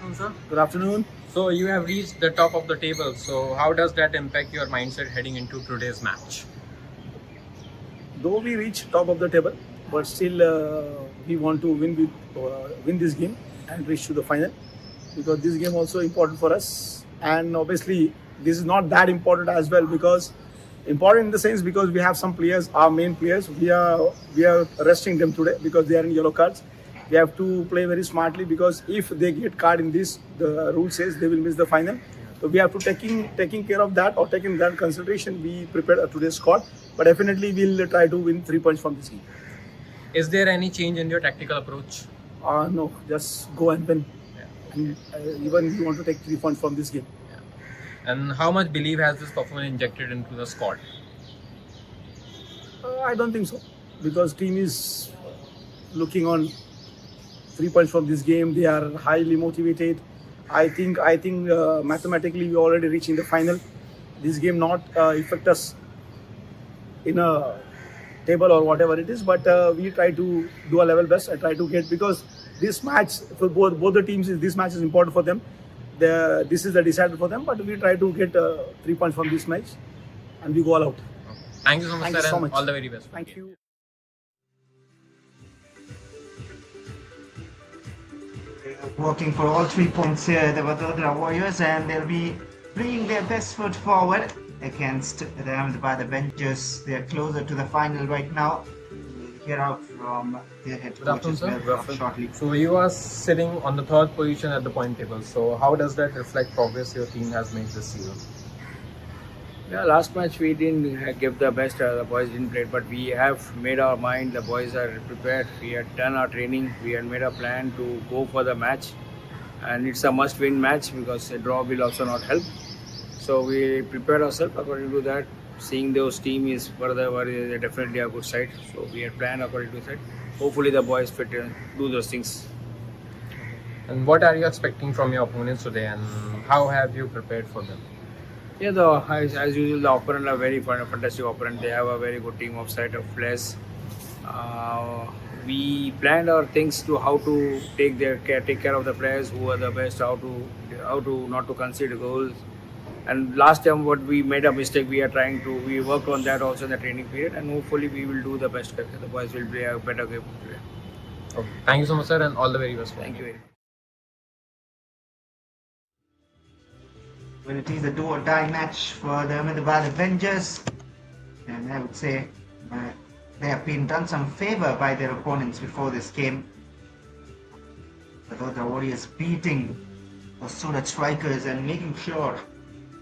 afternoon, sir. Good afternoon. So you have reached the top of the table. So how does that impact your mindset heading into today's match? Though we reach top of the table, but still we want to win this game and reach to the final because this game also important for us. And obviously, this is not that important as well because important in the sense because we have some players, our main players, we are resting them today because they are in yellow cards. We have to play very smartly because if they get card in this, the rule says they will miss the final. So we have to taking care of that or taking that consideration. We prepared today's squad, but definitely we'll try to win 3 points from this game. Is there any change in your tactical approach? No, just go and win. Yeah. And even we want to take 3 points from this game. And how much belief has this performance injected into the squad? I don't think so because team is looking on 3 points from this game. They are highly motivated. I think mathematically we already reaching the final. This game not affect us in a table or whatever it is, but we try to do a level best. I try to get because this match for both the teams this match is important for them. This is the decider for them, but we try to get 3 points from this match, and we go all out. Thank you so much, Thank you sir, so and much. all the very best. Thank you. Working for all 3 points here, the Vadodara Warriors, and they'll be bringing their best foot forward against the Ahmedabad Avengers. They are closer to the final right now. We'll hear out from their head Good coach afternoon, as well sir. Good afternoon. shortly. So you are sitting on the third position at the point table. So how does that reflect progress your team has made this season? Yeah, last match we didn't give the best. The boys didn't play, but we have made our mind. The boys are prepared. We had done our training. We had made a plan to go for the match, and it's a must-win match because a draw will also not help. So we prepared ourselves according to that. Seeing those team is further, they're definitely a good side. So we had planned according to that. Hopefully the boys fit and do those things. And what are you expecting from your opponents today, and how have you prepared for them? Yeah, as usual, the opponent are very fantastic opponent. They have a very good team of side of players. We planned our things to how to take care of the players who are the best, how to not to concede goals. And last time, what we made a mistake, we worked on that also in the training period, and hopefully we will do the best. The boys will play a better game today. Okay. Thank you so much, sir, and all the very best. Thank you very much. Well, it is a do or die match for the Ahmedabad Avengers, and I would say they have been done some favor by their opponents before this game. The Warriors beating the Surat Strikers and making sure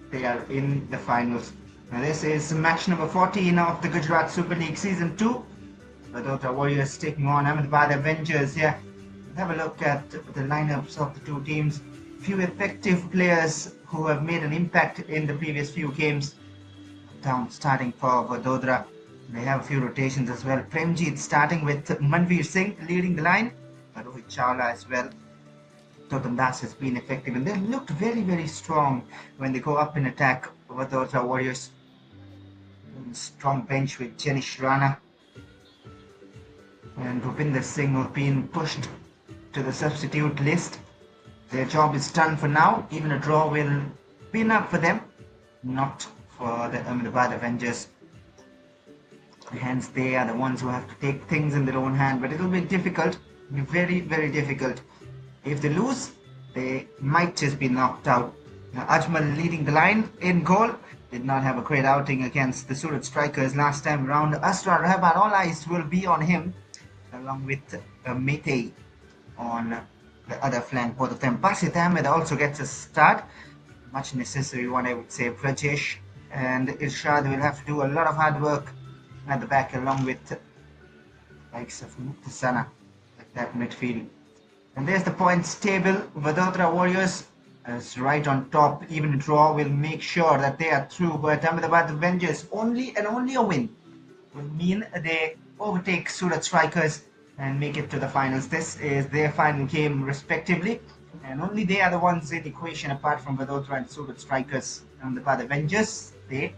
they are in the finals. Now this is match number 14 of the Gujarat Super League Season 2. The Warriors taking on Ahmedabad Avengers here. Let's have a look at the lineups of the two teams. Few effective players who have made an impact in the previous few games. Starting for Vadodara. They have a few rotations as well. Premjit starting with Manveer Singh leading the line. Rohit Chawla as well. Totam Das has been effective, and they looked very, very strong when they go up in attack. Vadodara Warriors. Strong bench with Jenish Rana and Rupinder Singh have been pushed to the substitute list. Their job is done for now. Even a draw will be enough for them, not for the Ahmedabad Avengers. Hence, they are the ones who have to take things in their own hand. But it will be difficult, very, very difficult. If they lose, they might just be knocked out. Now, Ajmal leading the line in goal. Did not have a great outing against the Surat Strikers last time round. Asrar Rahman, all eyes will be on him, along with Mete on the other flank, both of them. Basit Ahmed also gets a start. Much necessary one, I would say. Prajesh and Irshad will have to do a lot of hard work at the back, along with likes of Muktasana at that midfield. And there's the points table. Vadodara Warriors is right on top. Even a draw will make sure that they are through. But Ahmedabad Avengers, only a win will mean they overtake Surat Strikers and make it to the finals. This is their final game respectively, and only they are the ones in the equation apart from Vadodara and Surat Strikers. Ahmedabad Avengers, they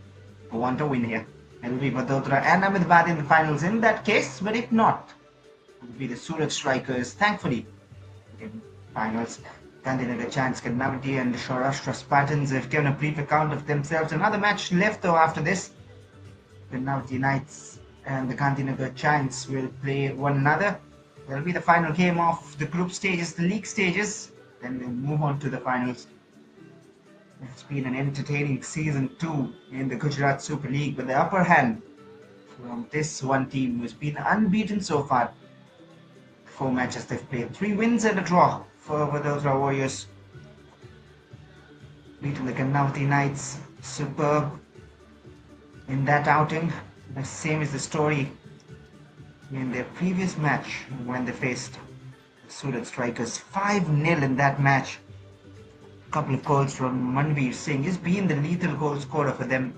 want to win here. It will be Vadodara and Ahmedabad in the finals in that case, but if not, it will be the Surat Strikers, thankfully, in finals. Gandhinagar Giants, Karnavati and Saurashtra Spartans have given a brief account of themselves. Another match left though after this. Karnavati Knights and the Gandhinagar Giants will play one another. That will be the final game of the group stages, the league stages. Then we'll move on to the finals. It's been an entertaining season 2 in the Gujarat Super League with the upper hand from this one team who's been unbeaten so far. 4 matches they've played, 3 wins and a draw for Vadodara Warriors. Beating the Karnavati Knights, superb in that outing. The same is the story in their previous match when they faced the Surat Strikers. 5-0 in that match. A couple of goals from Manveer Singh. He's been the lethal goal scorer for them.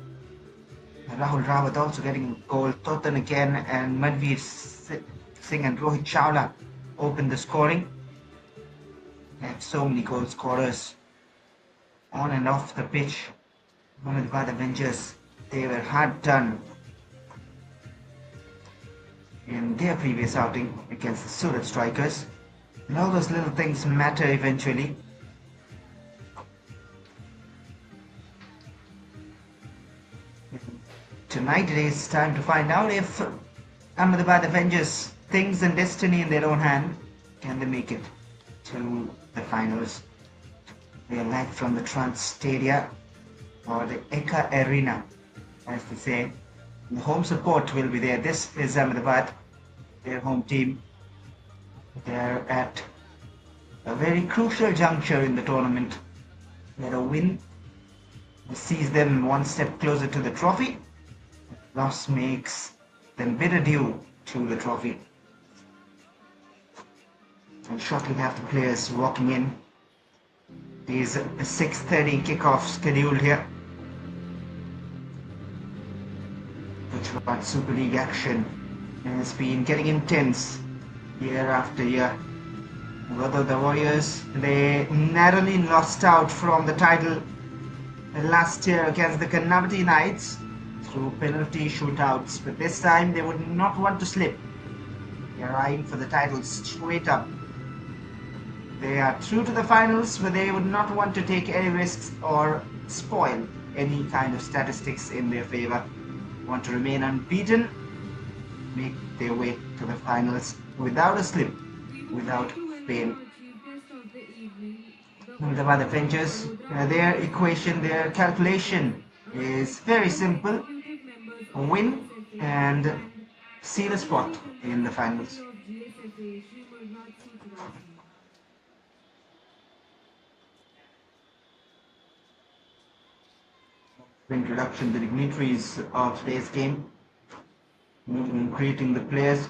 Rahul Rawat also getting a goal. Totan again, and Manveer Singh and Rohit Chawla opened the scoring. They have so many goal scorers on and off the pitch. Ahmedabad Avengers, they were hard done in their previous outing against the Surat Strikers. And all those little things matter eventually. Tonight it is time to find out if Ahmedabad Avengers, things and destiny in their own hand, can they make it to the finals? They are live from the Trans Stadia or the Eka Arena, as they say. The home support will be there. This is Ahmedabad, their home team. They are at a very crucial juncture in the tournament, where a win sees them one step closer to the trophy. Loss makes them bid adieu to the trophy. And shortly have the players walking in. There's a 6:30 kickoff scheduled here. Gujarat Super League action has been getting intense year after year. Although the Warriors, they narrowly lost out from the title last year against the Karnavati Knights through penalty shootouts, but this time they would not want to slip. They are eyeing for the title straight up. They are true to the finals, but they would not want to take any risks or spoil any kind of statistics in their favor. Want to remain unbeaten, make their way to the finals without a slip, without pain. Ahmedabad Avengers, their equation, their calculation is very simple. Win and seal a spot in the finals. Introduction, the dignitaries of today's game, meeting and greeting the players.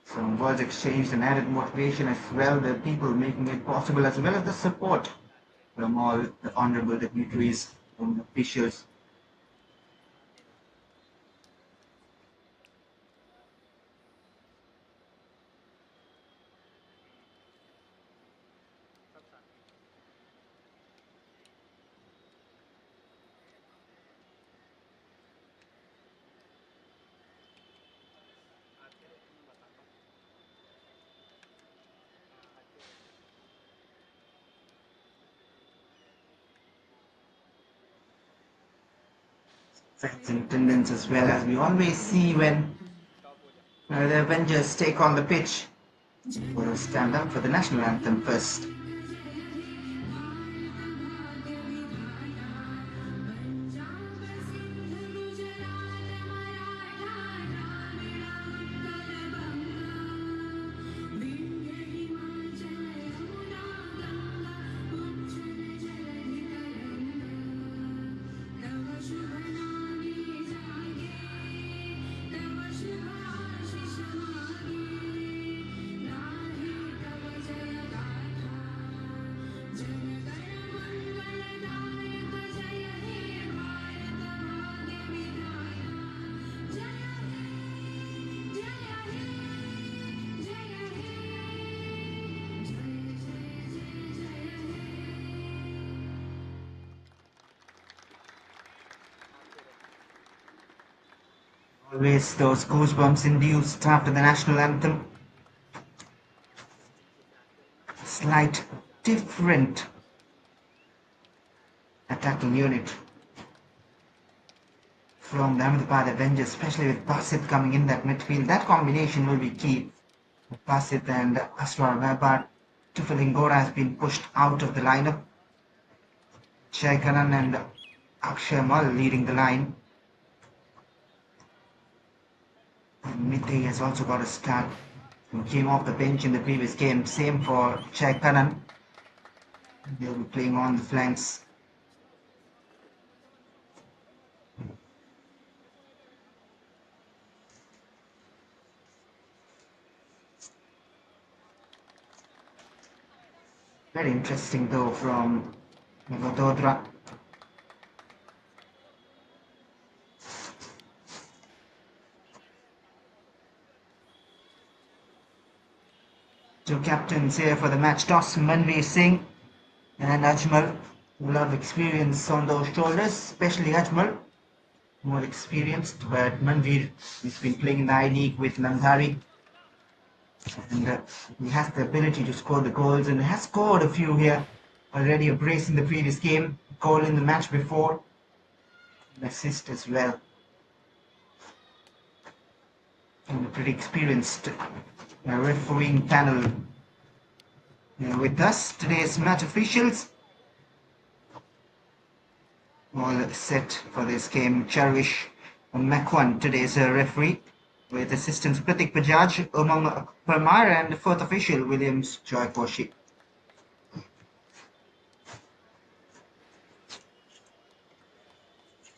Some words exchanged and added motivation as well, the people making it possible, as well as the support from all the honorable dignitaries and officials. Fans in attendance as well, as we always see when the Avengers take on the pitch. We'll stand up for the national anthem first. Always those goosebumps induced after the national anthem. slight different attacking unit from the Ahmedabad Avengers, especially with Basit coming in that midfield. That combination will be key. Basit and Asrar Webber. Tufalingora has been pushed out of the lineup. Shaikaran and Akshay Mal leading the line. And Mite has also got a start. He came off the bench in the previous game. Same for Shaikaran. They'll be playing on the flanks. Very interesting though from Vadodara. Two captains here for the match toss, Manveer Singh and Ajmal. A lot of experience on those shoulders, especially Ajmal. More experienced, but Manveer has been playing in the I-League with Nandhari. And he has the ability to score the goals and has scored a few here already. A brace in the previous game, goal in the match before, an assist as well. And a pretty experienced refereeing panel with us. Today's match officials all set for this game. Charvish Makwan, today's referee, with assistants Pratik Bajaj, Umang Parmar, and fourth official Williams Joy Koshi.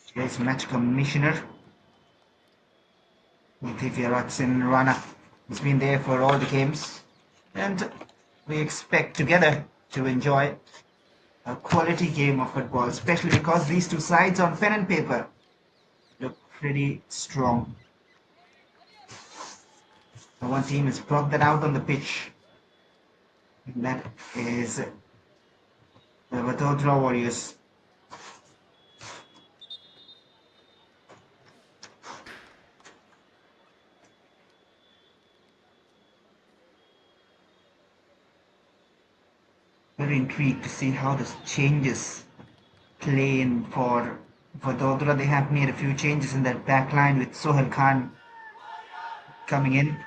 Today's match commissioner Divya Ratsin Rana has been there for all the games, and we expect together to enjoy a quality game of football, especially because these two sides on pen and paper look pretty strong. One team has brought that out on the pitch, and that is the Vadodara Warriors. Very intrigued to see how this changes play in for Vadodara. They have made a few changes in that back line with Sohail Khan coming in.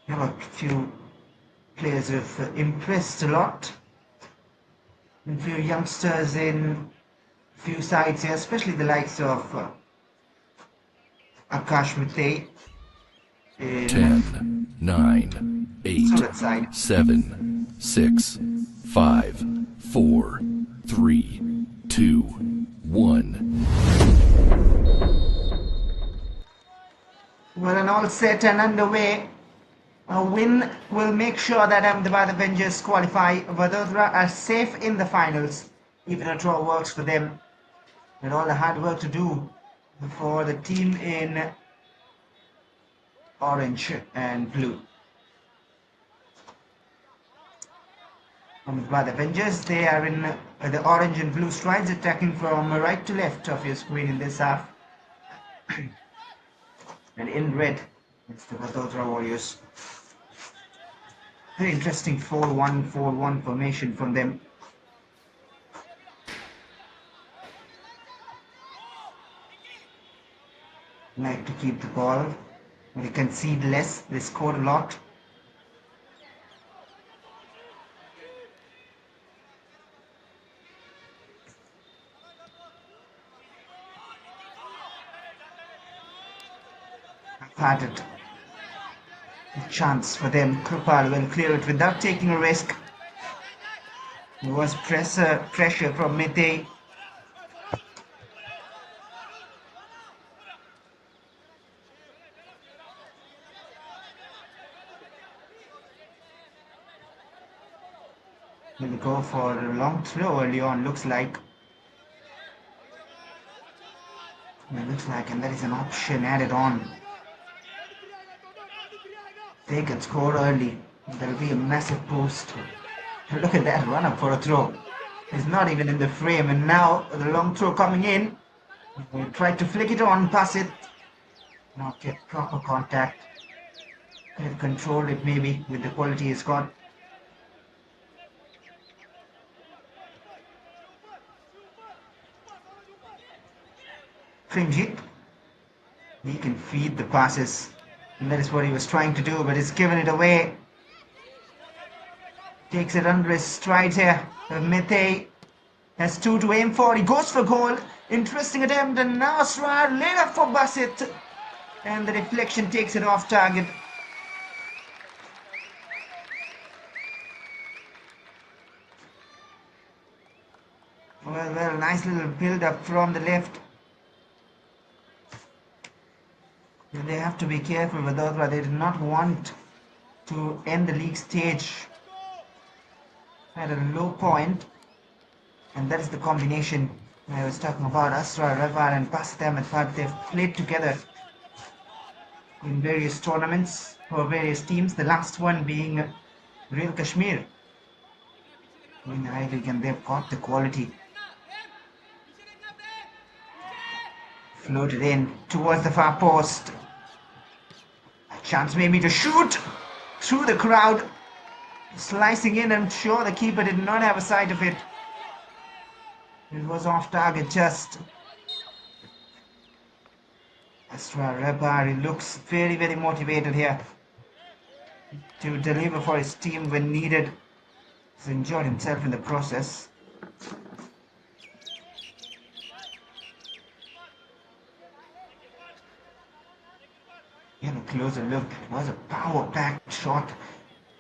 We have a few players who have impressed a lot. A few youngsters in few sides here, especially the likes of Akash Mite in 10, 9, 8, Surat side. 7, 6, 5, 4, 3, 2, 1. Well, and all set and underway. A win will make sure that Ahmedabad Avengers qualify. Vadodara are safe in the finals. Even a draw works for them. And all the hard work to do for the team in orange and blue. Ahmedabad Avengers, they are in the orange and blue strides, attacking from right to left of your screen in this half. And in red, it's the Vadodara Warriors. Very interesting 4-1-4-1 formation from them. Like to keep the ball. They concede less, they score a lot. Had it. A chance for them. Krupal will clear it without taking a risk. There was pressure from Mite. Will go for a long throw early on, looks like. It looks like, and there is an option added on. They can score early. There will be a massive boost. Look at that run up for a throw. He's not even in the frame, and now the long throw coming in. He tried to flick it on, pass it. Not get proper contact. Could have controlled it maybe with the quality he's got. Trinjit. He can feed the passes. And that is what he was trying to do, but he's given it away. Takes it under his stride here. Mete has 2 to aim for. He goes for goal. Interesting attempt, and now Asrar laid up for Basit. And the deflection takes it off target. Well, nice little build up from the left. They have to be careful with Vadodara. They did not want to end the league stage at a low point. And that is the combination I was talking about. Asra, Revar and Basit Ahmedabad, they've played together in various tournaments for various teams. The last one being Real Kashmir in the high league, and they've got the quality. Floated in towards the far post. A chance maybe to shoot through the crowd. Slicing in, I'm sure the keeper did not have a sight of it. It was off target just. Asra Rebari looks very, very motivated here to deliver for his team when needed. He's enjoyed himself in the process. Have a closer look. It was a power-packed shot.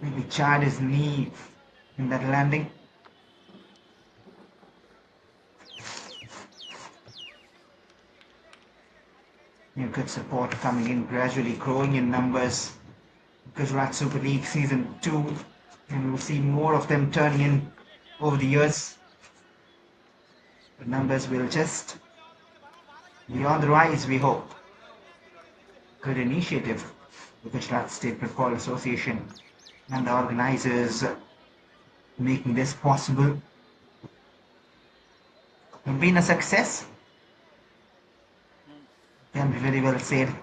Maybe charred his knee in that landing. Good support coming in, gradually growing in numbers. Gujarat Super League Season 2, and we'll see more of them turning in over the years. The numbers will just be on the rise, we hope. Good initiative, the Gujarat State Football Association and the organizers making this possible. It's been a success. Can be very well said.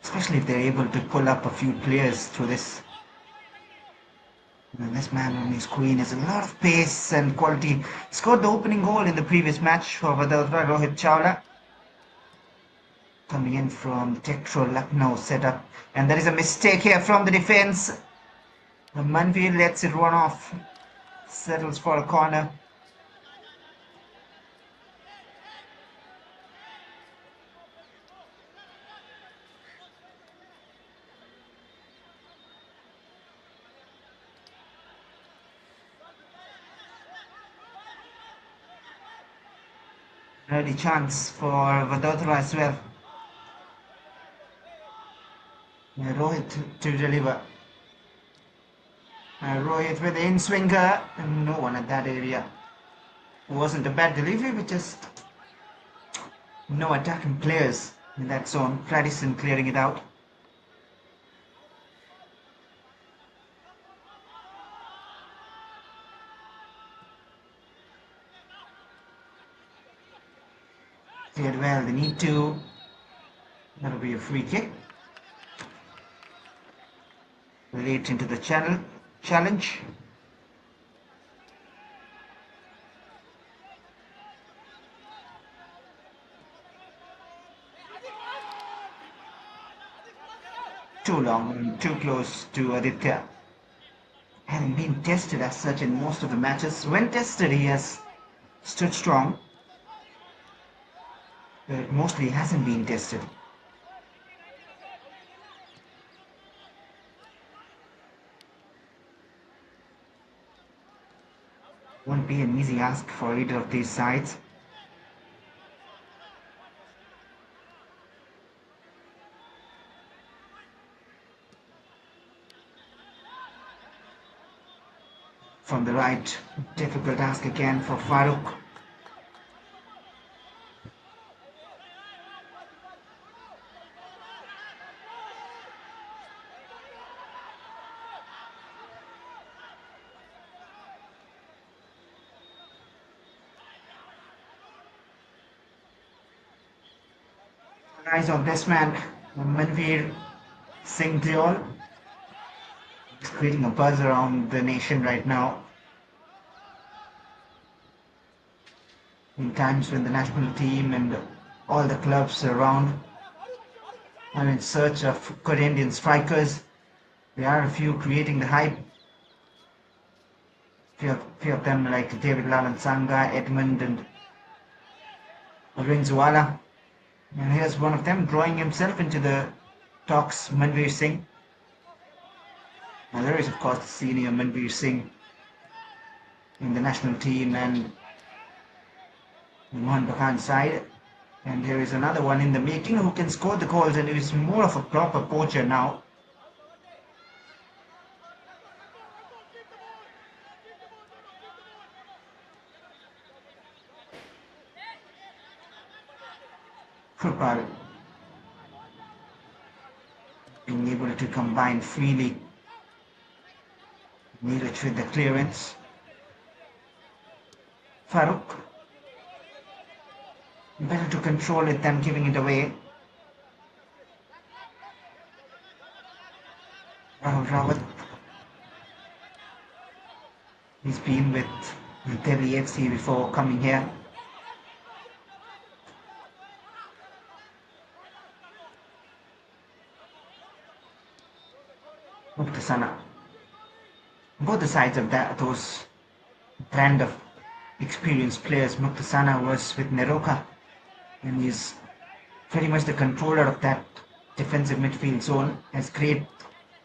Especially if they're able to pull up a few players through this. And this man on his queen has a lot of pace and quality. Scored the opening goal in the previous match for Vadodara, Rohit Chawla. Coming in from the Tektro Lucknow setup. And there is a mistake here from the defense. Manveer lets it run off. Settles for a corner. Ready chance for Vadodara as well. Rohit to deliver. Rohit with the in-swinger. No one at that area. It wasn't a bad delivery, but just no attacking players in that zone. Tradison clearing it out. Cleared well, they need to. That'll be a free kick. Late into the challenge. Too long and too close to Aditya. Having been tested as such in most of the matches, when tested he has stood strong. But mostly hasn't been tested. Won't be an easy ask for either of these sides. From the right, difficult ask again for Farooq. Eyes on this man, Manveer Singh Deol. He's creating a buzz around the nation right now. In times when the national team and all the clubs around are in search of good Indian strikers, there are a few creating the hype. Few of them like David Lalan Sanga, Edmund and Rinzwala. And here's one of them drawing himself into the talks, Manveer Singh. Now there is of course the senior Manveer Singh in the national team and Mohan Bagan's side. And there is another one in the making who can score the goals and who is more of a proper poacher now. Football being able to combine freely. Neeraj with the clearance. Farooq. Better to control it than giving it away. Rahul Rawat. He's been with Delhi FC before coming here. Muktasana. Both the sides of those brand of experienced players. Muktasana was with Neroka and he's very much the controller of that defensive midfield zone. Has great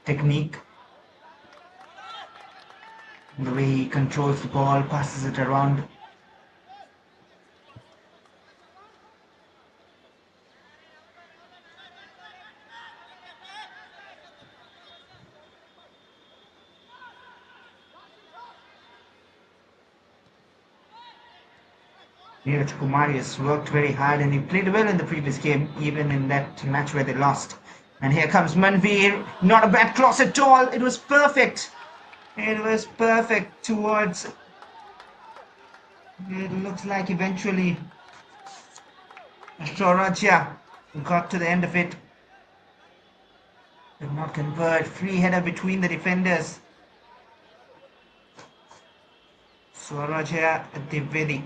technique. The way he controls the ball, passes it around. Neeraj Kumari has worked very hard and he played well in the previous game, even in that match where they lost. And here comes Manveer. Not a bad cross at all. It was perfect. It was perfect towards... It looks like eventually Swarajya got to the end of it. Did not convert. Free header between the defenders. Swarajya Divedi.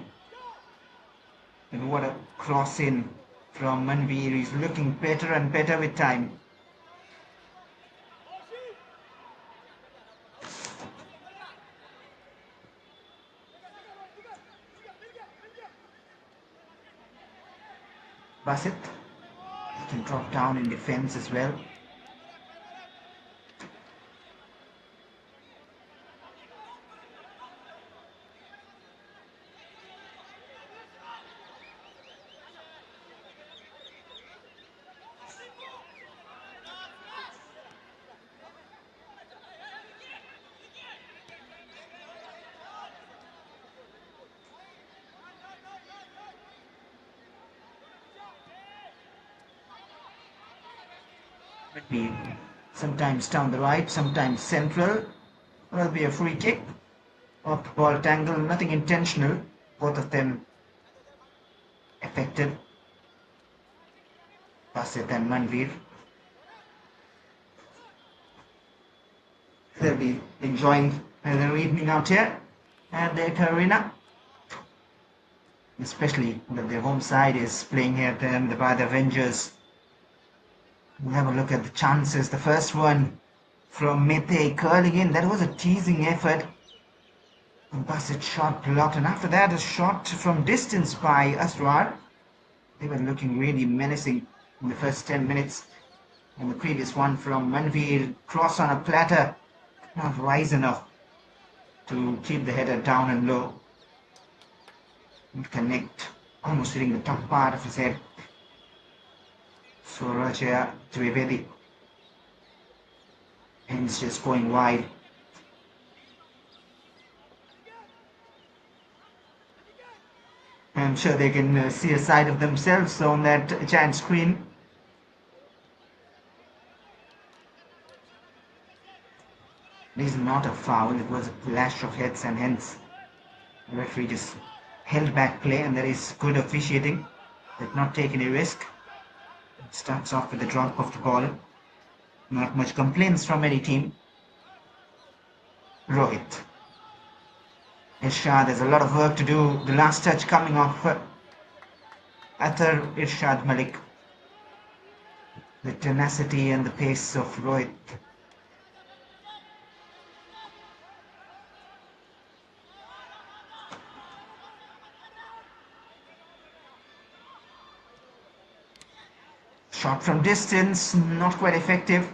And what a cross in from Manveer. He's looking better and better with time. Basit can drop down in defense as well. Be sometimes down the right, sometimes central. Will be a free kick. Off the ball tangle, nothing intentional. Both of them affected. Basit and Manveer. They'll be enjoying their evening out here at the arena. Especially that their home side is playing here at the AHMEDABAD AVENGERS. We'll have a look at the chances. The first one from Mete curling in. That was a teasing effort. And Basit shot blocked. And after that, a shot from distance by Asrar. They were looking really menacing in the first 10 minutes. And the previous one from Manveer, cross on a platter. Not rise enough to keep the header down and low. And connect. Almost hitting the top part of his head. Swarajya Trivedi. And it's just going wide. I'm sure they can see a side of themselves on that giant screen. It is not a foul, it was a clash of heads and hence the referee just held back play and there is good officiating. Did not take any risk. Starts off with a drop of the ball. Not much complaints from any team. Rohit. Irshad, there's a lot of work to do. The last touch coming off Athar Irshad Malik. The tenacity and the pace of Rohit. Shot from distance, not quite effective.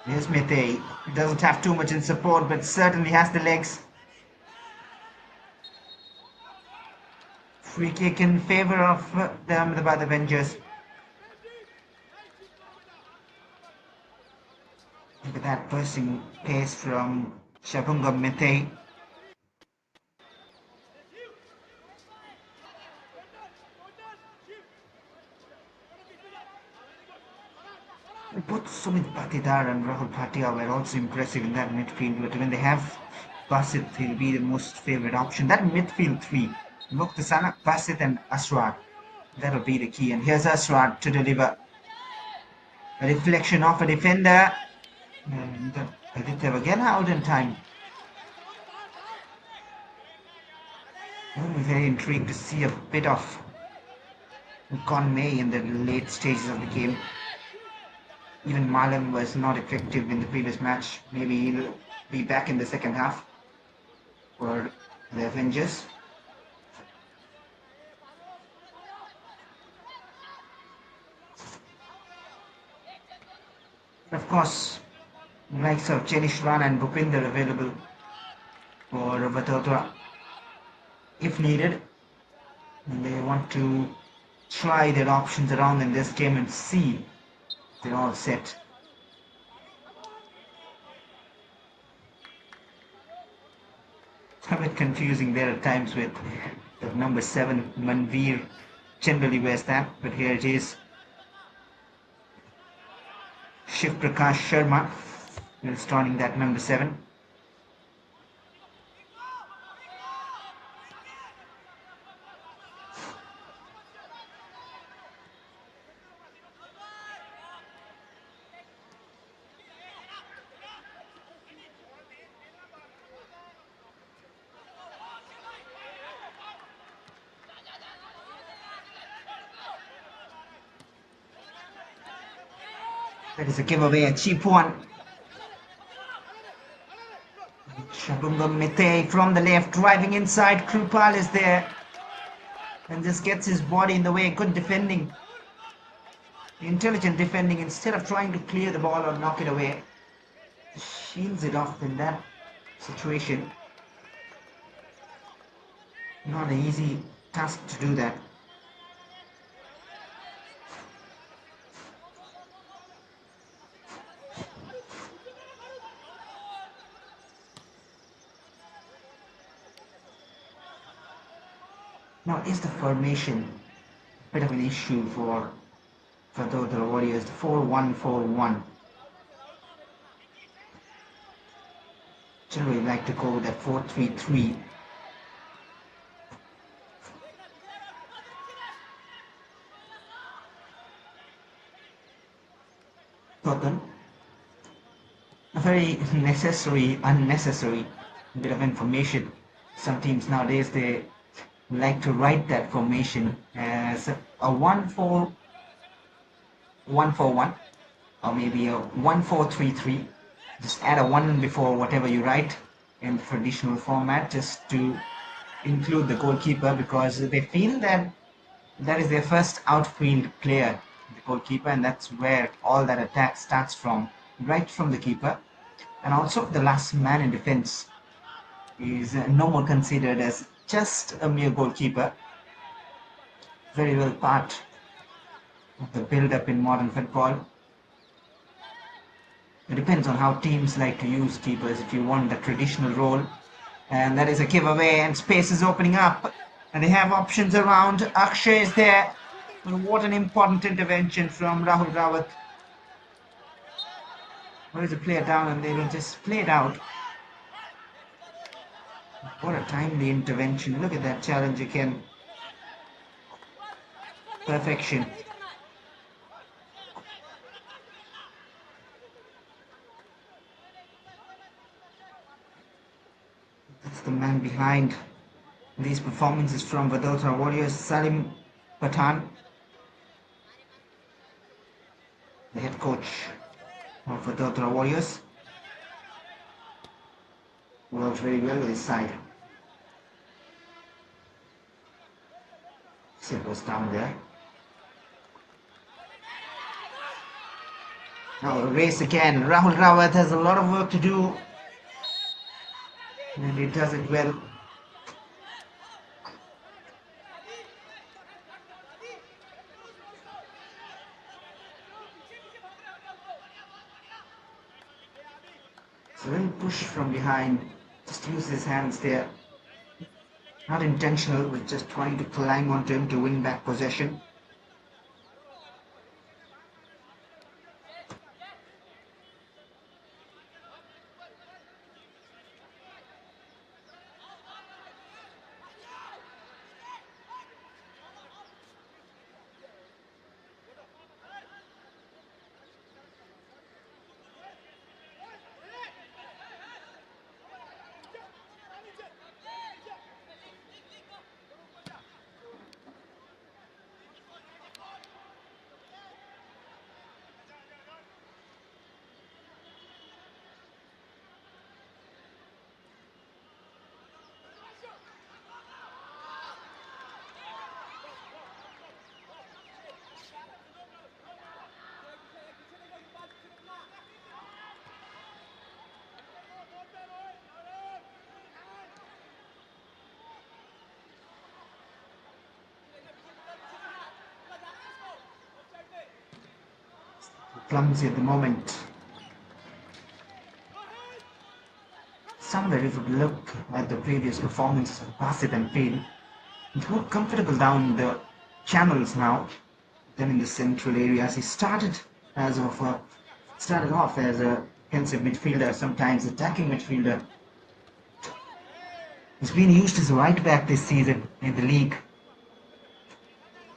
Here's Mete. Doesn't have too much in support, but certainly has the legs. Free kick in favor of the Ahmedabad Avengers. Look at that bursting pace from Shabungam Mete. Both Sumit Patidar and Rahul Bhatia were also impressive in that midfield, but when they have Basit, he'll be the most favourite option. That midfield three, Muktasana, Basit and Aswad, that'll be the key. And here's Aswad to deliver. A reflection of a defender, and Aditya again out in time. I'm very intrigued to see a bit of Conmay in the late stages of the game. Even Malam was not effective in the previous match. Maybe he'll be back in the second half for the Avengers. Of course, the likes of Jenish Rana and Bhupinder available for VADODARA if needed. And they want to try their options around in this game and see they're all set. It's a bit confusing there at times with the number 7 Manveer generally wears that, but here it is. Shiv Prakash Sharma installing that number 7. That is a giveaway, a cheap one. Shabungam Mete from the left, driving inside. Krupal is there and just gets his body in the way. Good defending, intelligent defending. Instead of trying to clear the ball or knock it away, shields it off in that situation. Not an easy task to do that. Now, is the formation a bit of an issue for the Warriors? The 4-1-4-1. Generally like to go with that 4-3-3. Tottenham. A very unnecessary bit of information. Some teams nowadays, they like to write that formation as a 1-4-1-4-1 or maybe a 1-4-3-3. Just add a 1 before whatever you write in the traditional format, just to include the goalkeeper, because they feel that that is their first outfield player, the goalkeeper, and that's where all that attack starts from, right from the keeper. And also the last man in defense is no more considered as just a mere goalkeeper. Very well part of the build-up in modern football. It depends on how teams like to use keepers. If you want the traditional role, and that is a giveaway, and space is opening up, and they have options around. Akshay is there. And what an important intervention from Rahul Rawat. Where is the player down, and they will just play it out. What a timely intervention. Look at that challenge again. perfection. That's the man behind these performances from Vadodara Warriors, Salim Pathan, the head coach of Vadodara Warriors. Works very well with his side. Silver's down there. Now a race again. Rahul Rawat has a lot of work to do, and he does it well. It's a little push from behind. Just use his hands there. Not intentional, but just trying to climb onto him to win back possession. Clumsy at the moment. Somewhere if you look at the previous performances of Basit and Payne, he's more comfortable down the channels now than in the central areas. He started off as a defensive midfielder, sometimes attacking midfielder. He's been used as a right back this season in the league.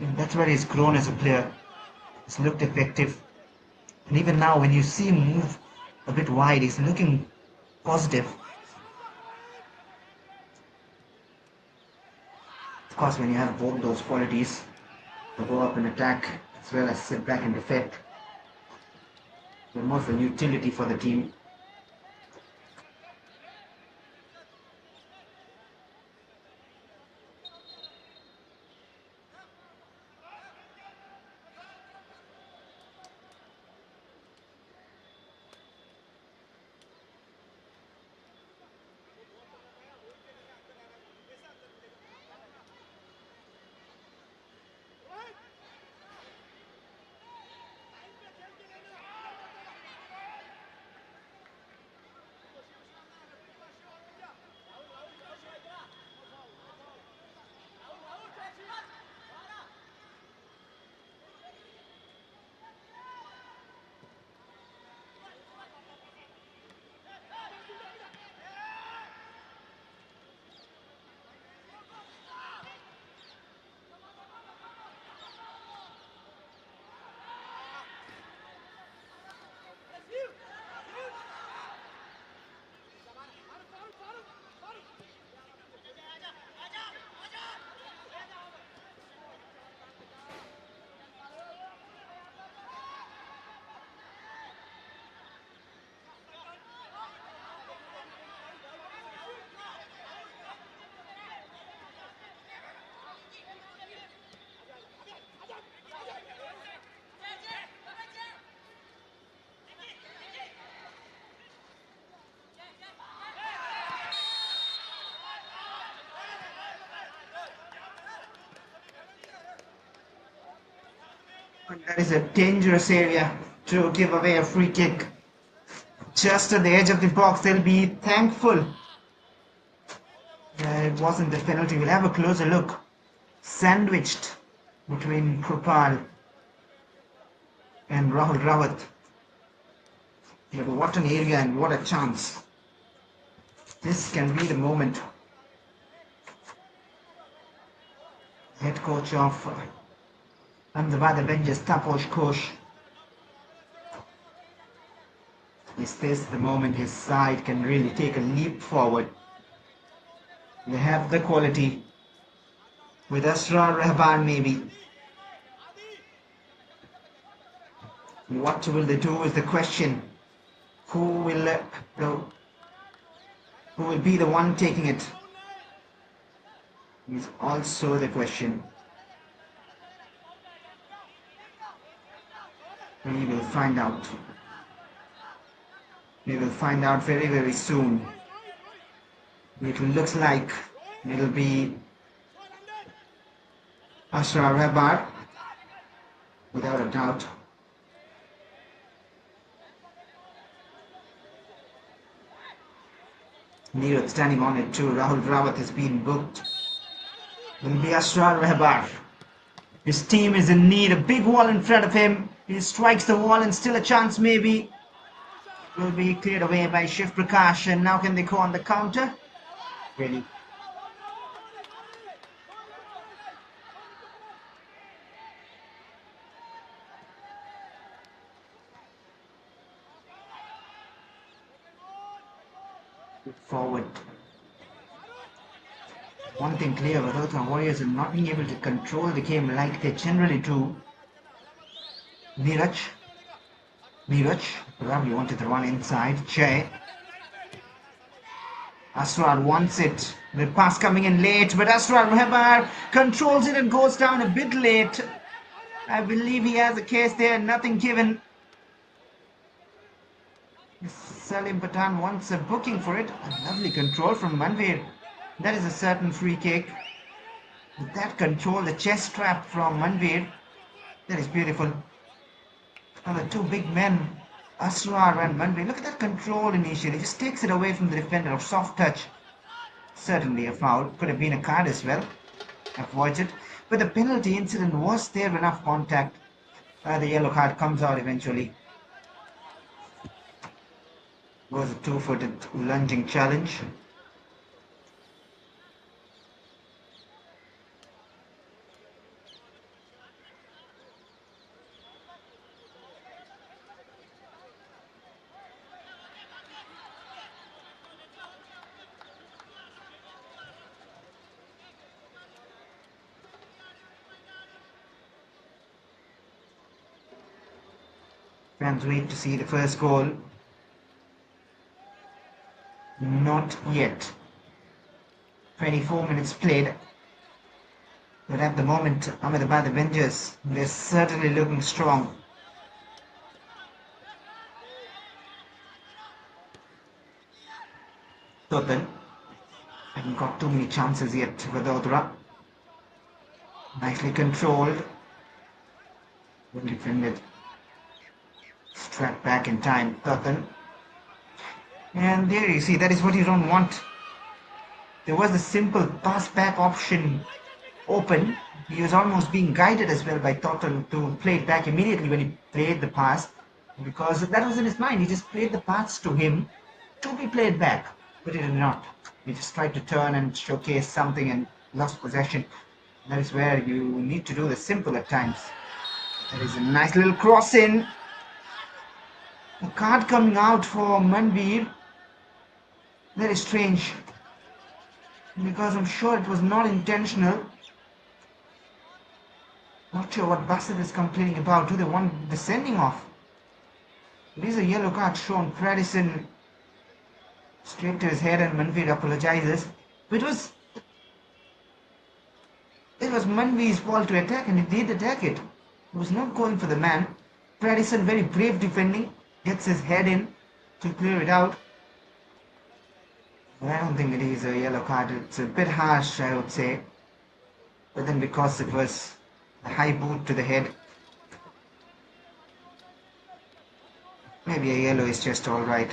And that's where he's grown as a player. He's looked effective. And even now, when you see him move a bit wide, he's looking positive. Of course, when you have both those qualities, to go up and attack as well as sit back and defend, they're more of a utility for the team. And that is a dangerous area to give away a free kick. Just at the edge of the box, they'll be thankful that it wasn't the penalty. We'll have a closer look. Sandwiched between Krupal and Rahul Rawat. But what an area and what a chance. This can be the moment. Head coach of Ahmedabad Avengers Taposh Kosh. Is this the moment his side can really take a leap forward? They have the quality. With Asrar Rahban maybe. What will they do is the question. Who will who will be the one taking it? Is also the question. We will find out. We will find out very, very soon. It looks like it'll be Asrar Rahban, without a doubt. Neeraj standing on it too. Rahul Rawat has been booked. Will be Asrar Rahbar. His team is in need. A big wall in front of him. He strikes the wall and still a chance maybe. Will be cleared away by Shiv Prakash. And now can they go on the counter? Really? Forward. One thing clear, Vadodara Warriors are not being able to control the game like they generally do. Neeraj, probably wanted to run inside. Jay. Asrar wants it. The pass coming in late, but Asrar Rahbar controls it and goes down a bit late. I believe he has a case there, nothing given. Salim Patan wants a booking for it. A lovely control from Manveer. That is a certain free kick. With that control, the chest trap from Manveer. That is beautiful. Now the two big men, Asrar and Manveer. Look at that control initially. Just takes it away from the defender. A soft touch. Certainly a foul. Could have been a card as well. Avoids it. But the penalty incident was there, enough contact. The yellow card comes out eventually. Was a two-footed lunging challenge. Fans wait to see the first goal. Not yet. 24 minutes played. But at the moment, Ahmedabad Avengers, they're certainly looking strong. Total. Haven't got too many chances yet. Vadodara. Nicely controlled. Well defended. Struck back in time. Total. And there you see, that is what you don't want. There was a simple pass back option open. He was almost being guided as well by Total to play it back immediately when he played the pass, because that was in his mind. He just played the pass to him to be played back, but he did not. He just tried to turn and showcase something and lost possession. That is where you need to do the simple at times. That is a nice little cross in. A card coming out for Manveer. Very strange, because I'm sure it was not intentional. Not sure what Bassett is complaining about. Do they want the sending off? It is a yellow card shown. Fredison straight to his head and Manveer apologizes. But it was Manveer's fault to attack, and he did attack it. He was not going for the man. Fredison, very brave defending, gets his head in to clear it out. But I don't think it is a yellow card. It's a bit harsh, I would say. But then because it was a high boot to the head, maybe a yellow is just alright.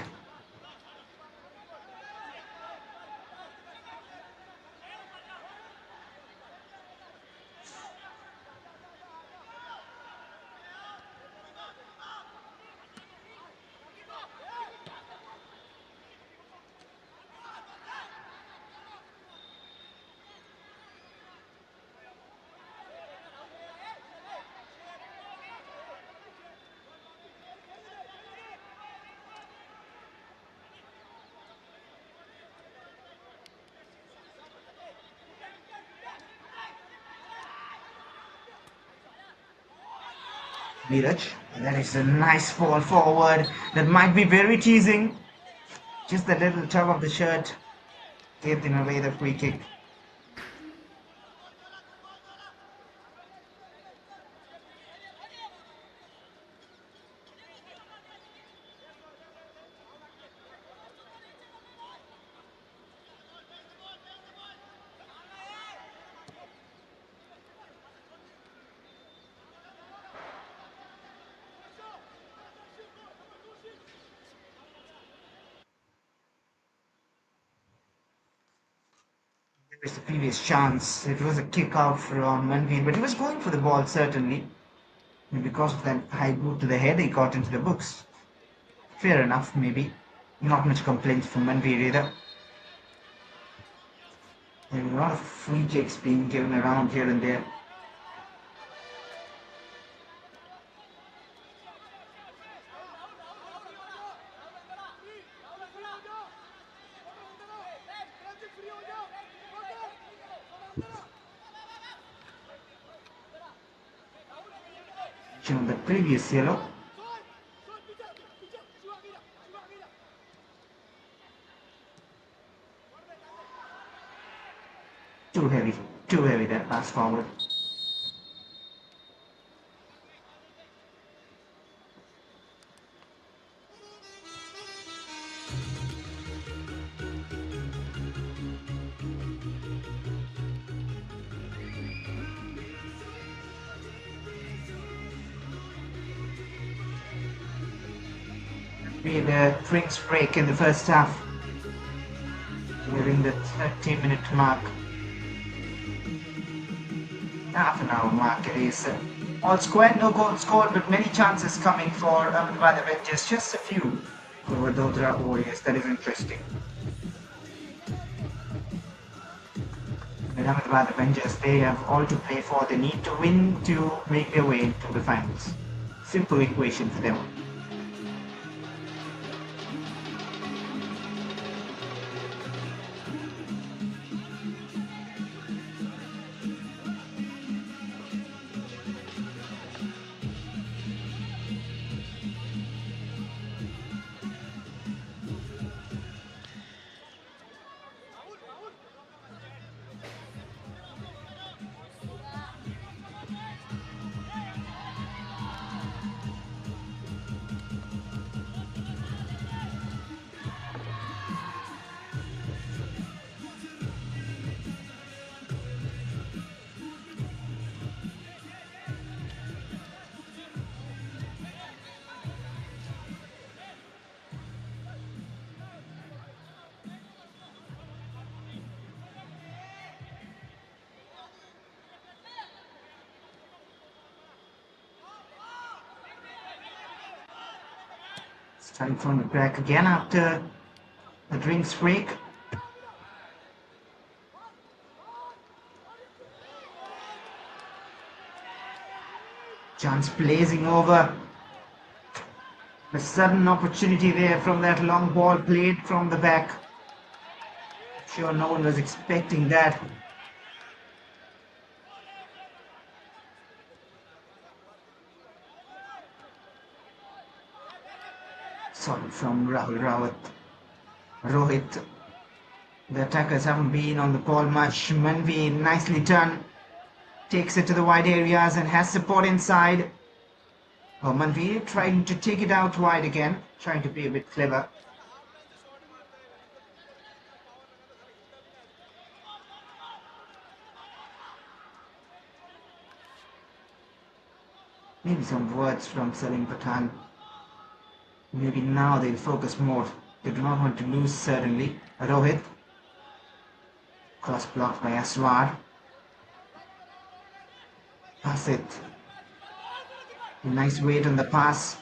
Neeraj. That is a nice fall forward. That might be very teasing. Just the little tug of the shirt gave them away the free kick. There was the previous chance. It was a kick out from Manveen, but he was going for the ball certainly. And because of that high boot to the head, he got into the books. Fair enough, maybe. Not much complaints from Manveen either. There were a lot of free kicks being given around here and there. On the previous yellow. Too heavy that pass forward. With a drinks break in the first half, during the 30-minute mark. Half an hour mark it is. All square, no goals scored, but many chances coming for Ahmedabad Avengers. Just a few for VADODARA Warriors. That is interesting. With Ahmedabad Avengers, they have all to play for. They need to win to make their way into the finals. Simple equation for them. Starting from the back again after the drinks break. Chance blazing over. A sudden opportunity there from that long ball played from the back. Sure, no one was expecting that. Solid from Rohit. The attackers haven't been on the ball much. Manveen nicely done. Takes it to the wide areas and has support inside. Oh, Manveen trying to take it out wide again. Trying to be a bit clever. Maybe some words from Salim Pathan. Maybe now they'll focus more. They do not want to lose certainly. Rohit. Cross blocked by Aswar. Pass it. Nice weight on the pass.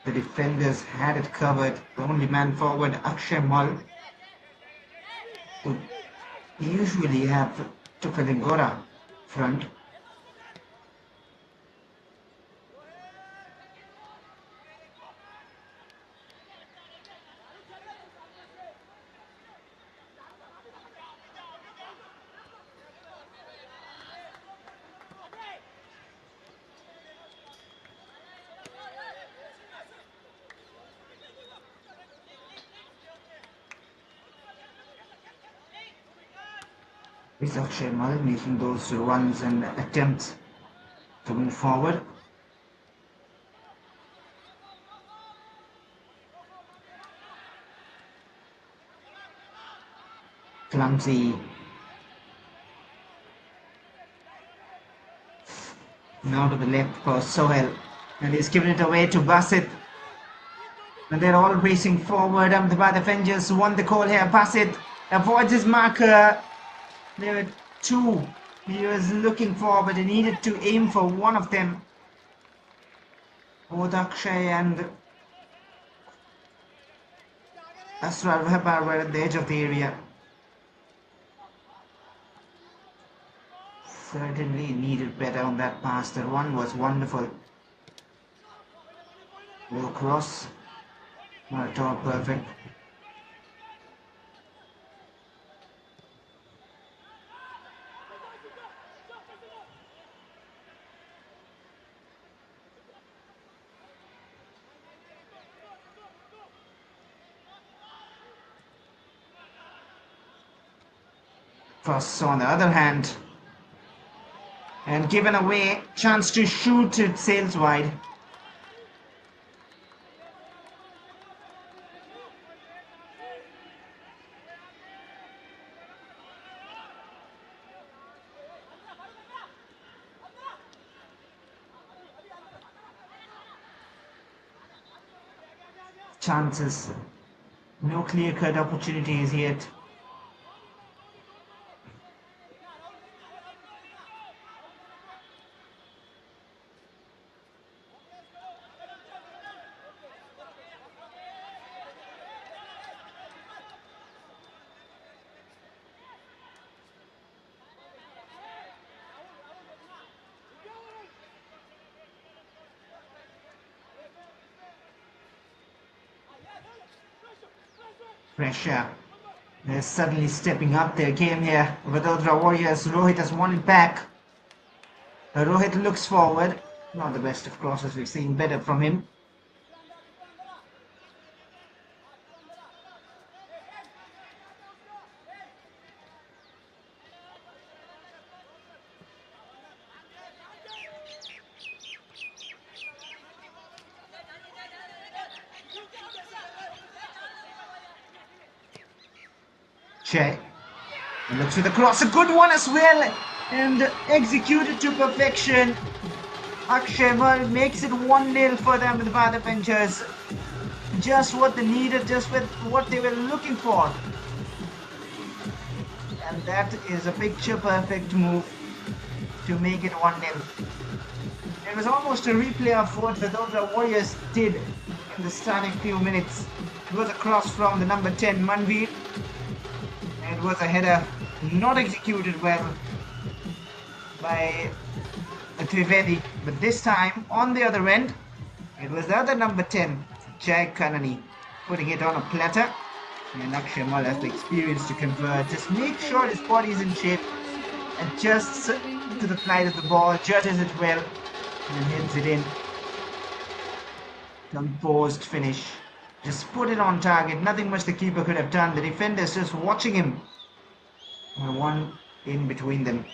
The defenders had it covered. The only man forward, Akshay Mal, would usually have Tukalingora front. Is Akshay Mal making those runs and attempts to move forward? Clumsy. Now to the left for Sohail. And he's given it away to Basit. And they're all racing forward. Ahmedabad Avengers won the call here. Basit avoids his marker. There were two he was looking for, but he needed to aim for one of them. Both Akshay and Asrar Wahbar were at the edge of the area. Certainly needed better on that pass. The run was wonderful. Low cross. Not at all perfect. Cross on the other hand. And given away, chance to shoot, it sails wide. Chances. No clear-cut opportunities yet. Pressure. They're suddenly stepping up their game here. Vadodara Warriors. Rohit has won it back. Rohit looks forward. Not the best of crosses. We've seen better from him. Che looks with the cross, a good one as well, and executed to perfection. Akshay Mal makes it 1-0 for them with the Ahmedabad Avengers. Just what they needed, just what they were looking for. And that is a picture perfect move to make it 1-0. It was almost a replay of what the Vadodara Warriors did in the starting few minutes. It was a cross from the number 10 Manveer. It was a header not executed well by Trivedi, but this time on the other end it was the other number 10 Jai Kanani putting it on a platter, and Akshay Mal has the experience to convert. Just make sure his body is in shape, adjusts to the flight of the ball, judges it well and hits it in. Composed finish. Just put it on target. Nothing much the keeper could have done. The defenders just watching him. And one in between them.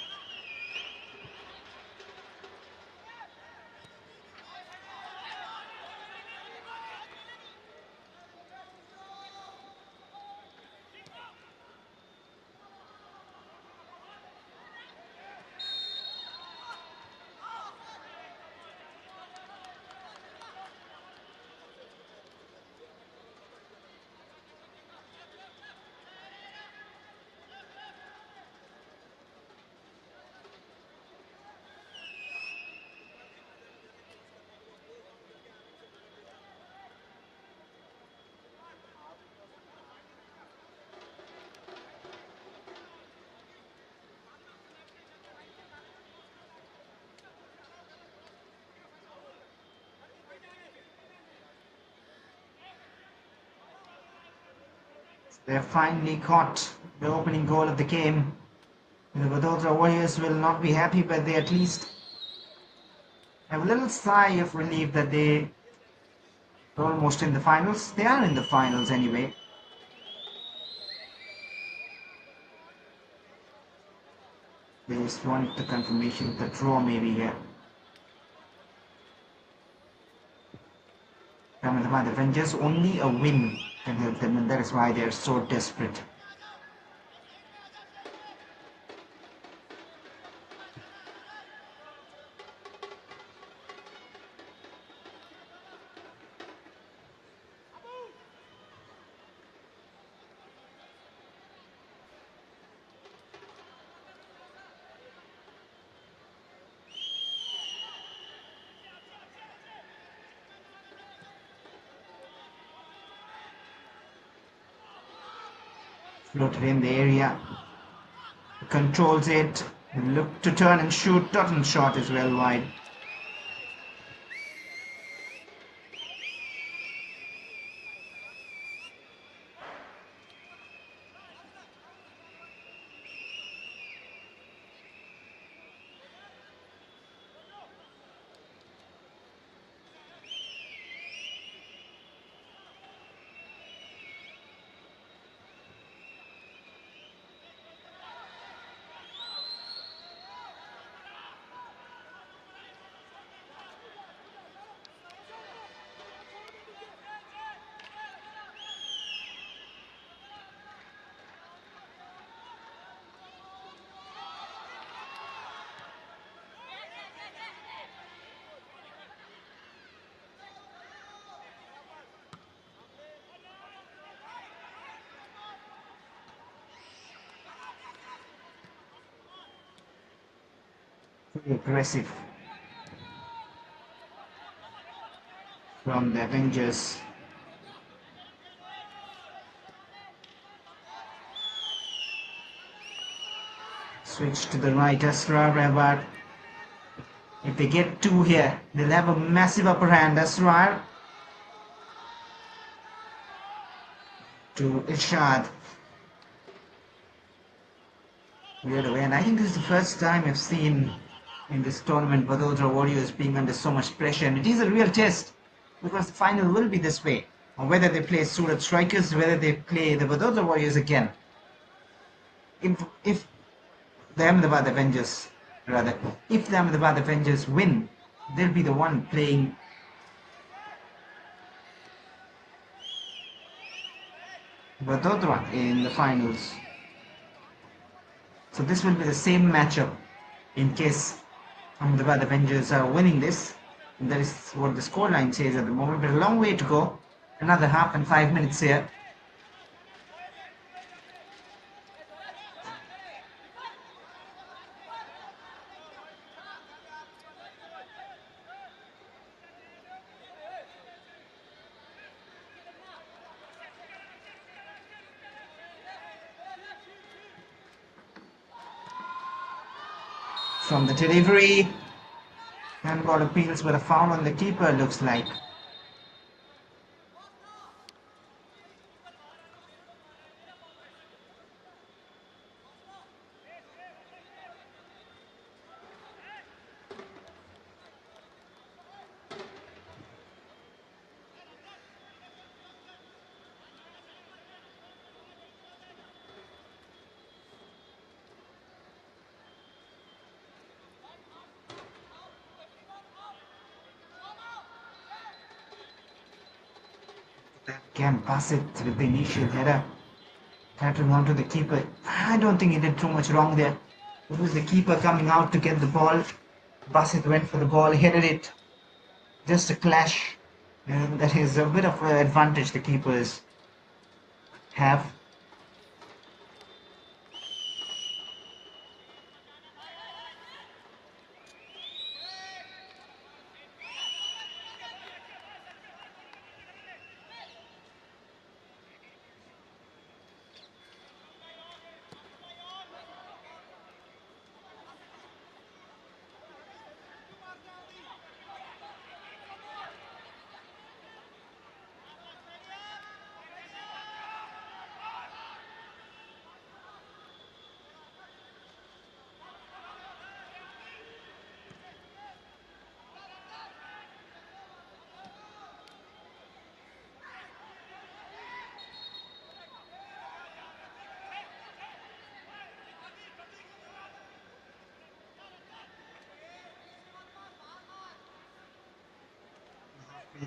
They've finally caught the opening goal of the game. The Vadodara Warriors will not be happy, but they at least have a little sigh of relief that they are almost in the finals. They are in the finals anyway. They just want the confirmation the draw may be here. Ahmedabad Avengers, only a win can help them, and that is why they are so desperate. Floated in the area, controls it, look to turn and shoot, Tottenham shot is well wide. Very aggressive from the Avengers. Switch to the right, Asrar Rabat. If they get two here, they'll have a massive upper hand. Asrar to Irshad. Weird away, and I think this is the first time I've seen in this tournament Vadodara Warriors being under so much pressure, and it is a real test because the final will be this way. Or whether they play Surat Strikers, whether they play the Vadodara Warriors again. If the Ahmedabad Avengers, rather, if the Ahmedabad Avengers win, they'll be the one playing Vadodara in the finals. So this will be the same matchup in case Ahmedabad Avengers are winning this. And that is what the scoreline says at the moment, but a long way to go. Another half and 5 minutes here. From the delivery, handball appeals, but a foul on the keeper looks like. Can pass it with the initial header. Tattling onto the keeper. I don't think he did too much wrong there. It was the keeper coming out to get the ball. Bassett went for the ball, headed it. Just a clash. And that is a bit of an advantage the keepers have.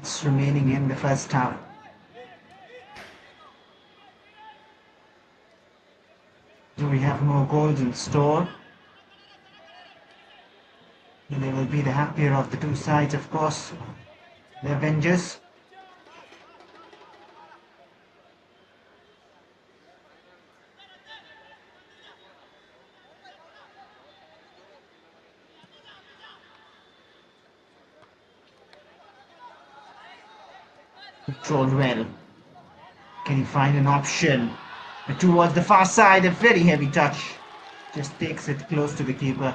minutes remaining in the first half. Do we have more goals in store? They will be the happier of the two sides, of course. The Avengers. Controlled well. Can he find an option? Towards the far side, a very heavy touch. Just takes it close to the keeper.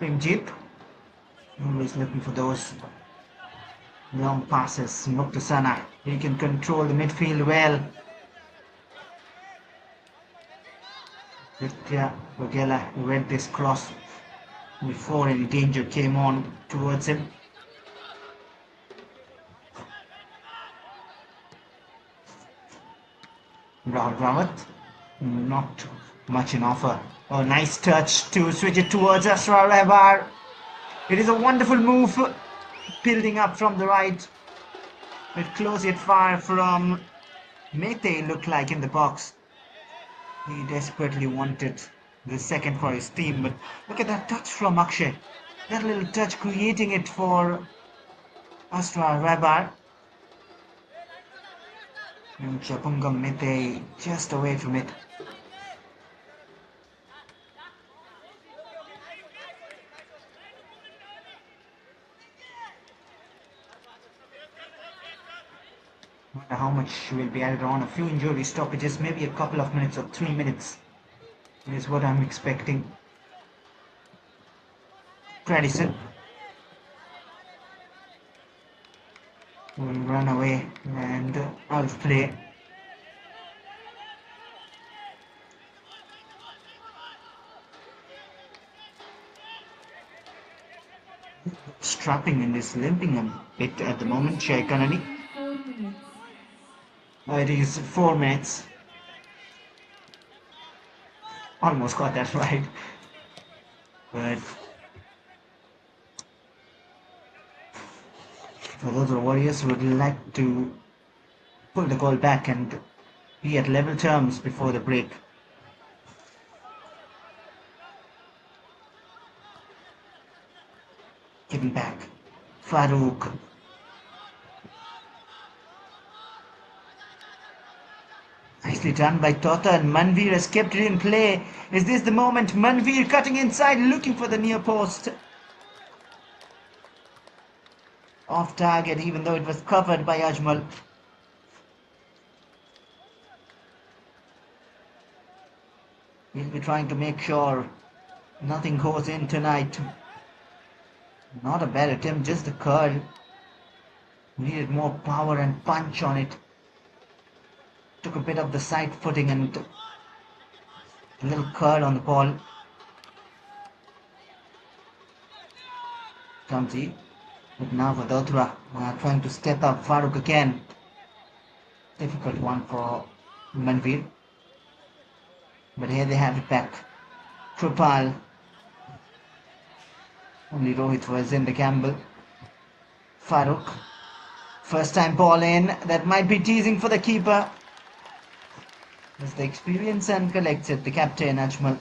Premjit, always looking for those long passes. Muktasana, he can control the midfield well. Vidya Vagela read this cross before any danger came on towards him. Rahul Rawat, not much in offer. Oh, nice touch to switch it towards Asrar Rahbar. It is a wonderful move, building up from the right. But close yet far from Mete, looked like in the box. He desperately wanted the second for his team, but look at that touch from Akshay. That little touch creating it for Asrar Rahbar. And Chapungam Mete just away from it. Wonder how much will be added on. A few injury stoppages, maybe a couple of minutes or 3 minutes is what I'm expecting. Tradison will run away and out of play. Strapping and is limping a bit at the moment, Shaikanani. It is 4 minutes. Almost got that right. But for those Warriors who would like to pull the goal back and be at level terms before the break. Given back. Farouk. Nicely done by Tota, and Manveer has kept it in play. Is this the moment? Manveer cutting inside, looking for the near post. Off target, even though it was covered by Ajmal. He'll be trying to make sure nothing goes in tonight. Not a bad attempt, just the curl. Needed more power and punch on it. Took a bit of the side footing and a little curl on the ball. Clumsy. But now VADODARA trying to step up. Farouk again. Difficult one for Manveer. But here they have it back. Krupal. Only Rohit was in the gamble. Farouk. First time ball in. That might be teasing for the keeper. Has the experience and collects it, the captain Ajmal.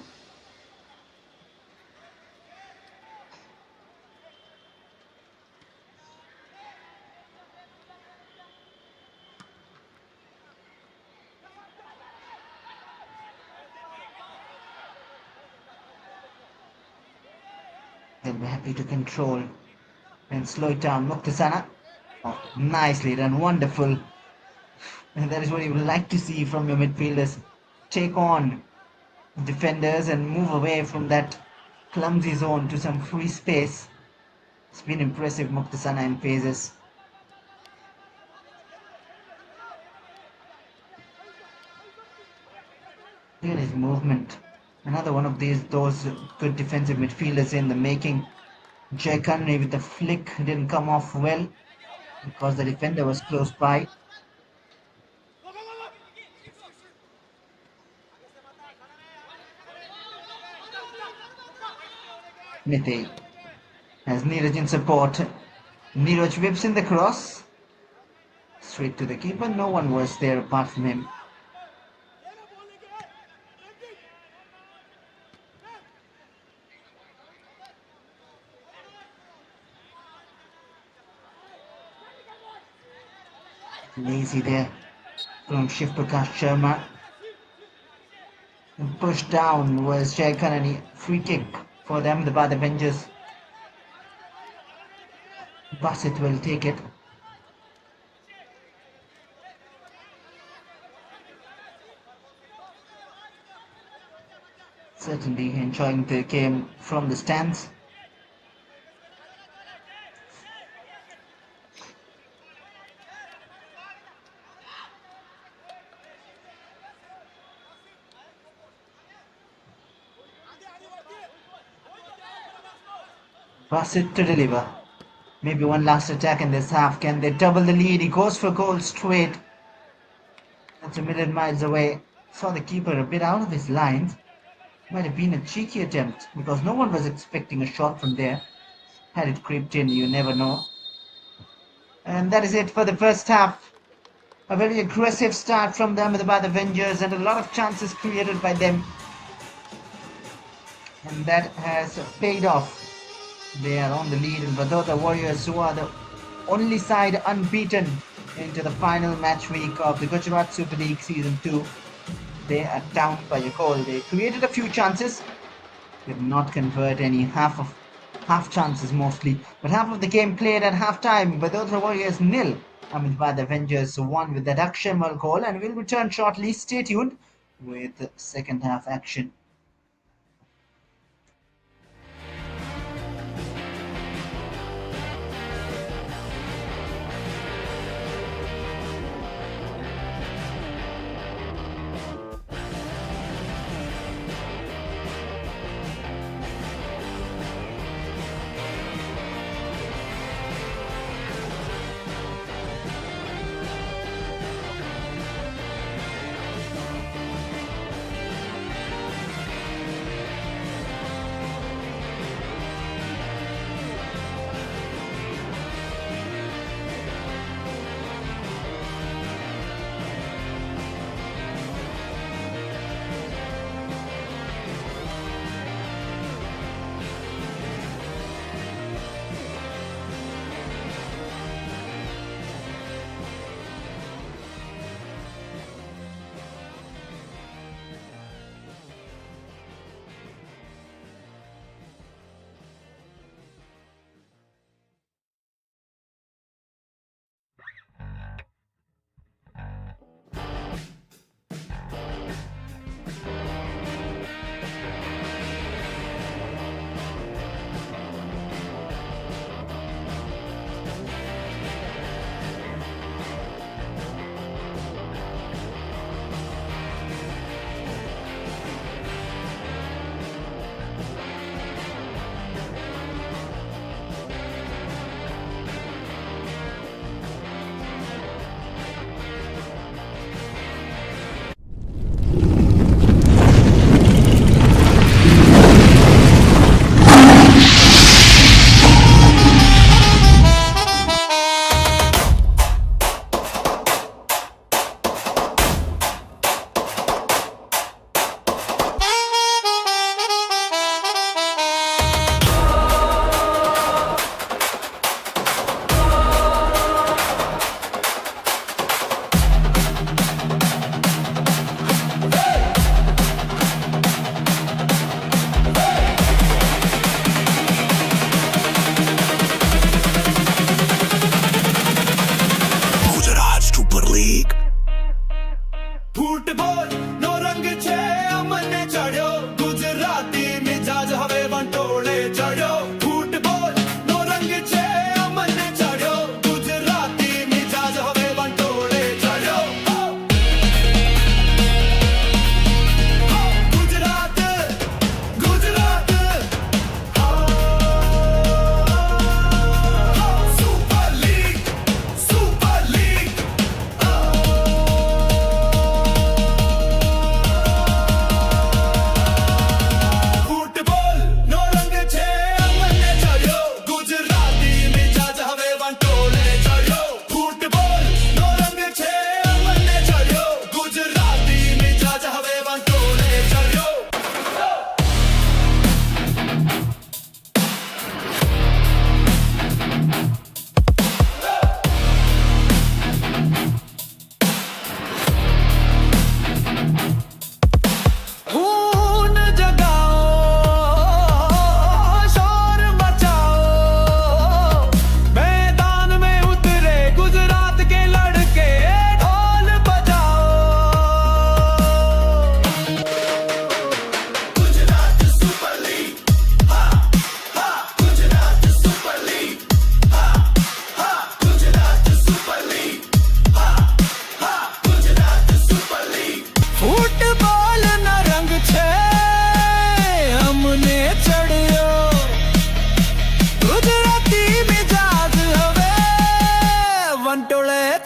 They'll be happy to control and slow it down. Muktasana. Oh, nicely done, wonderful. And that is what you would like to see from your midfielders. Take on defenders and move away from that clumsy zone to some free space. It's been impressive, Muktasana in phases. Look at his movement. Another one of those good defensive midfielders in the making. Jai Kanri with the flick didn't come off well because the defender was close by. Nithy has Neeraj in support. Neeraj whips in the cross. Straight to the keeper. No one was there apart from him. Lazy there from Shiv Prakash Sharma. And pushed down was Jai Kanani. Free kick for the Ahmedabad Avengers. Basit will take it. Certainly enjoying the game from the stands. Basit to deliver. Maybe one last attack in this half. Can they double the lead? He goes for goal straight. That's a million miles away. Saw the keeper a bit out of his lines. Might have been a cheeky attempt because no one was expecting a shot from there. Had it creeped in, you never know. And that is it for the first half. A very aggressive start from the Ahmedabad Avengers and a lot of chances created by them. And that has paid off. They are on the lead, and Vadodara Warriors, who are the only side unbeaten into the final match week of the Gujarat Super League Season 2. They are down by a goal. They created a few chances, did not convert any, half chances mostly. But half of the game played at half-time. Vadodara Warriors 0. Ahmedabad Avengers 1 with that Akshay goal, and we'll return shortly. Stay tuned with the second half action.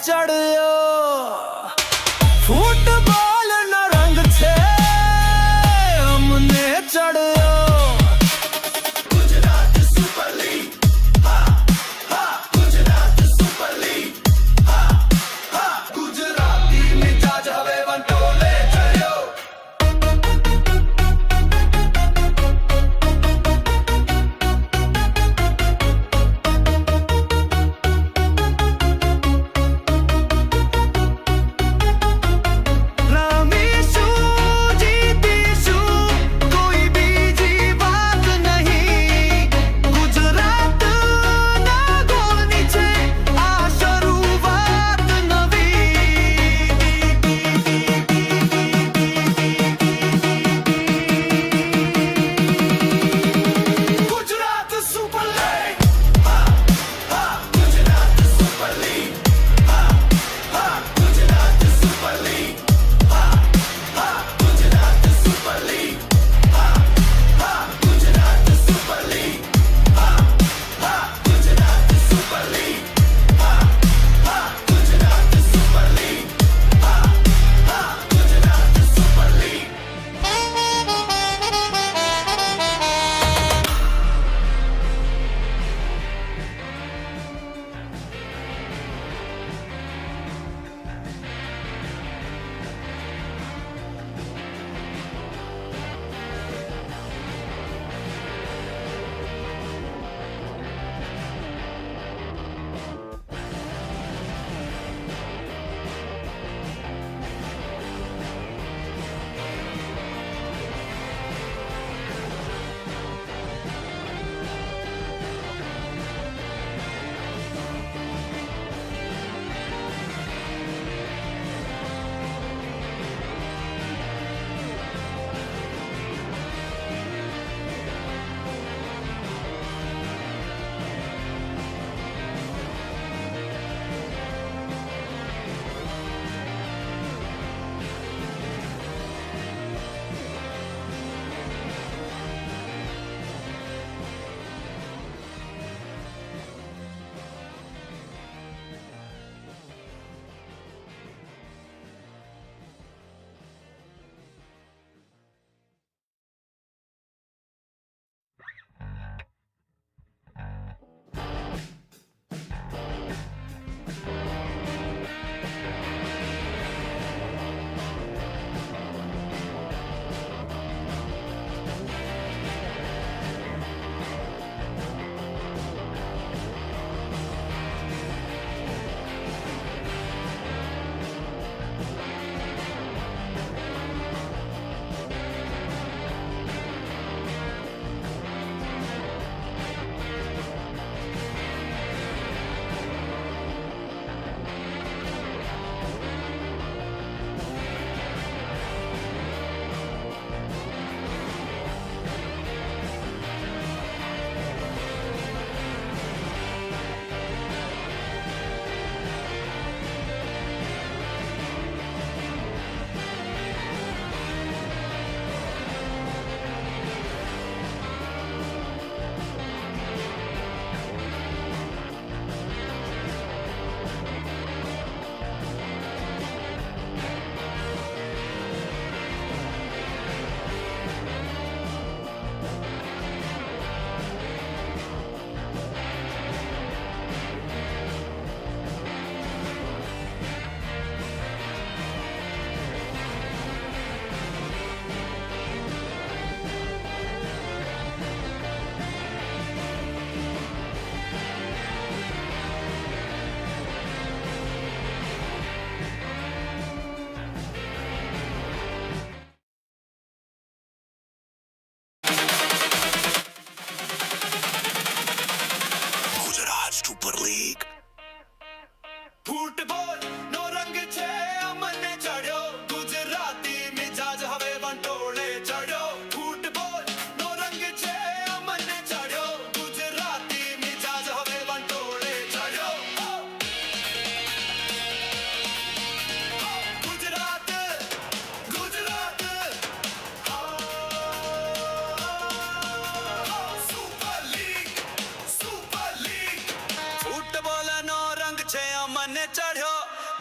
ચડ્યો football ના રંગ છે અમને ચડ્યો Gujarat super league હા હા Gujarat super league હા હા ગુજરાતી મિજાજ હવે વંટોલે ચડ્યો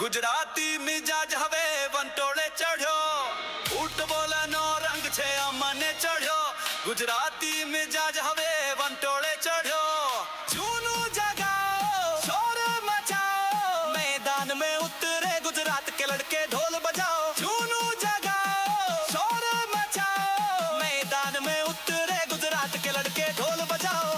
गुजराती मिजाज हवे वंटोळे चढ़्यो फूटबॉल नो रंग छे अमने चढ़्यो गुजराती मिजाज हवे वंटोळे चढ़्यो जूनू जगाओ शोर मचाओ मैदान में उतरे गुजरात के लड़के ढोल बजाओ जूनू जगाओ शोर मचाओ मैदान में उतरे गुजरात के लड़के ढोल बजाओ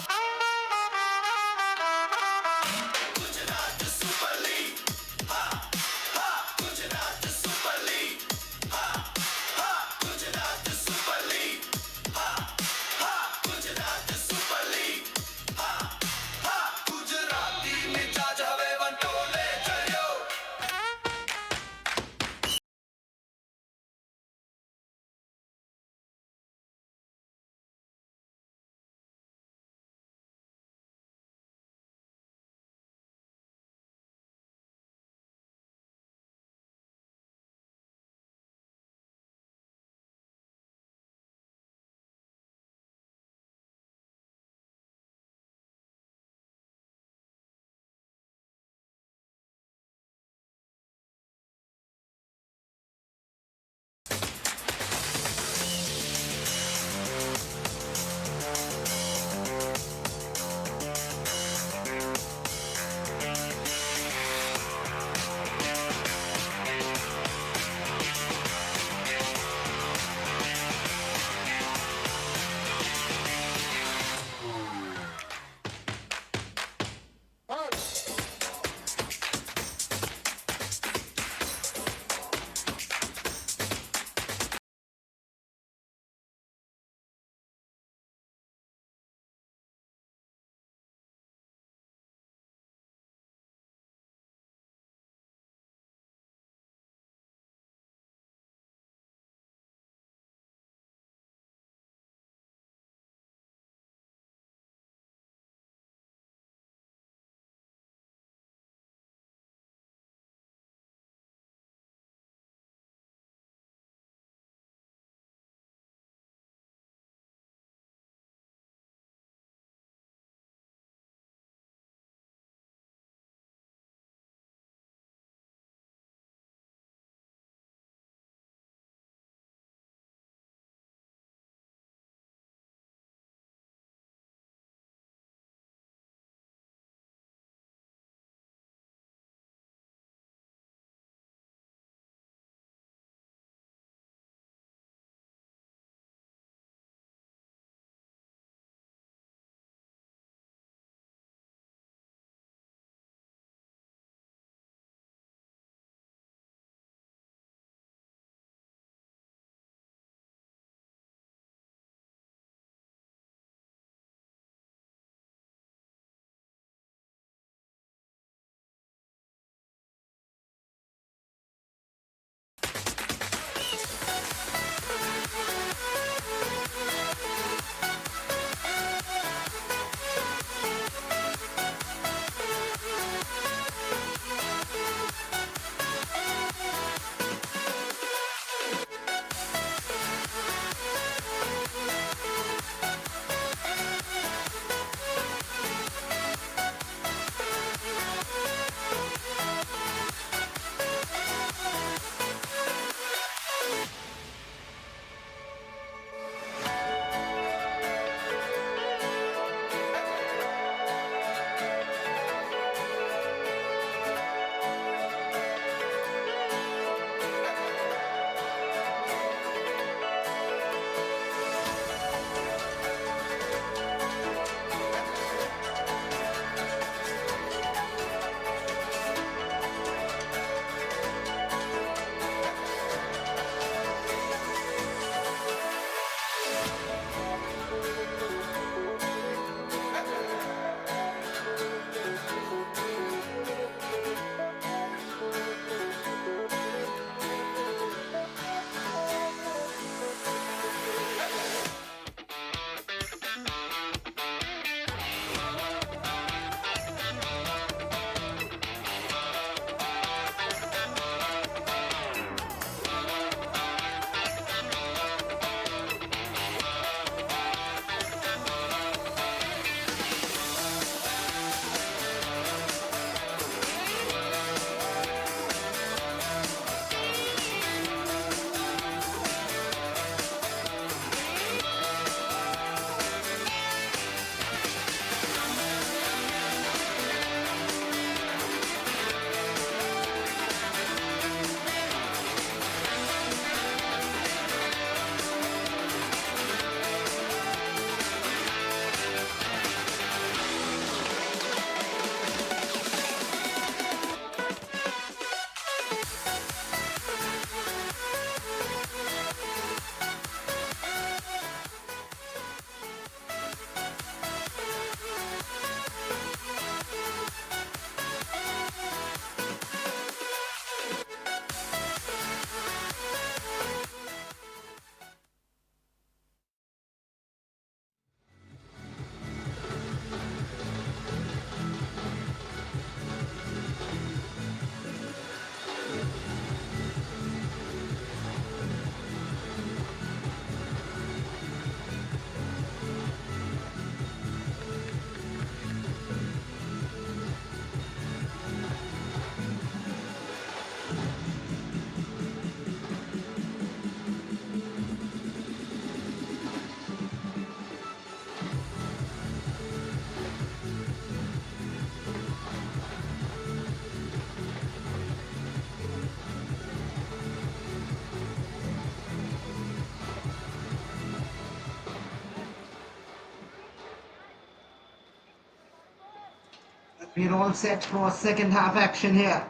We're all set for second half action here.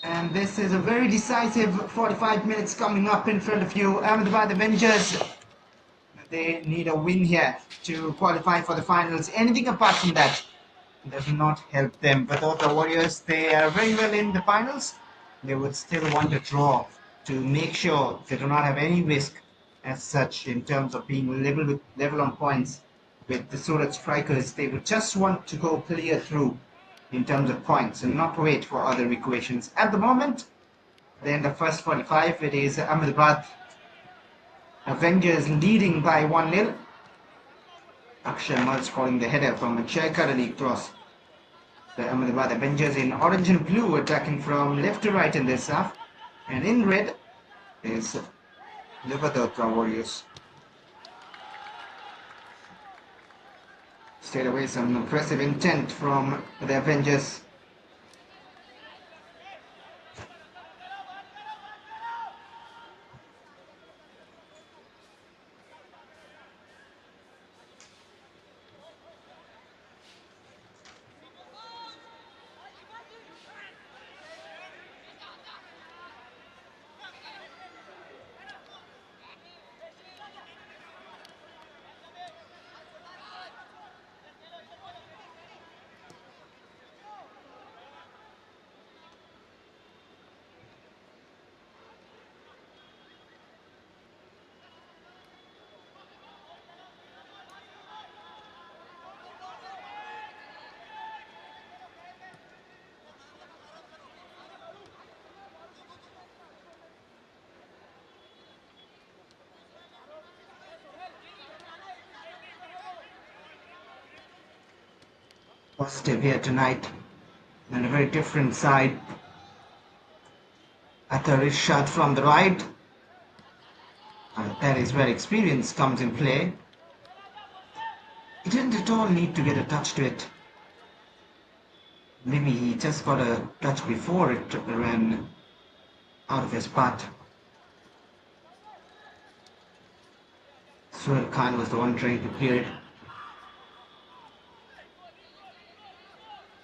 And this is a very decisive 45 minutes coming up in front of you. Ahmedabad Avengers, they need a win here to qualify for the finals. Anything apart from that does not help them. But the Warriors, they are very well in the finals. They would still want a draw to make sure they do not have any risk as such in terms of being level on points with the Surat Strikers. They would just want to go clear through in terms of points and not wait for other equations. At the moment, the end of first 45, it is Ahmedabad Avengers leading by 1-0. Akshay Mal scoring the header from a Chaikara cross. The Ahmedabad Avengers in orange and blue attacking from left to right in this half. And in red is the VADODARA Warriors. Straight away some impressive intent from the Avengers. Positive here tonight, and a very different side. Athar shot from the right. That is where experience comes in play. He didn't at all need to get a touch to it. Maybe he just got a touch before it ran out of his path. Suhail Khan was the one trying to clear it.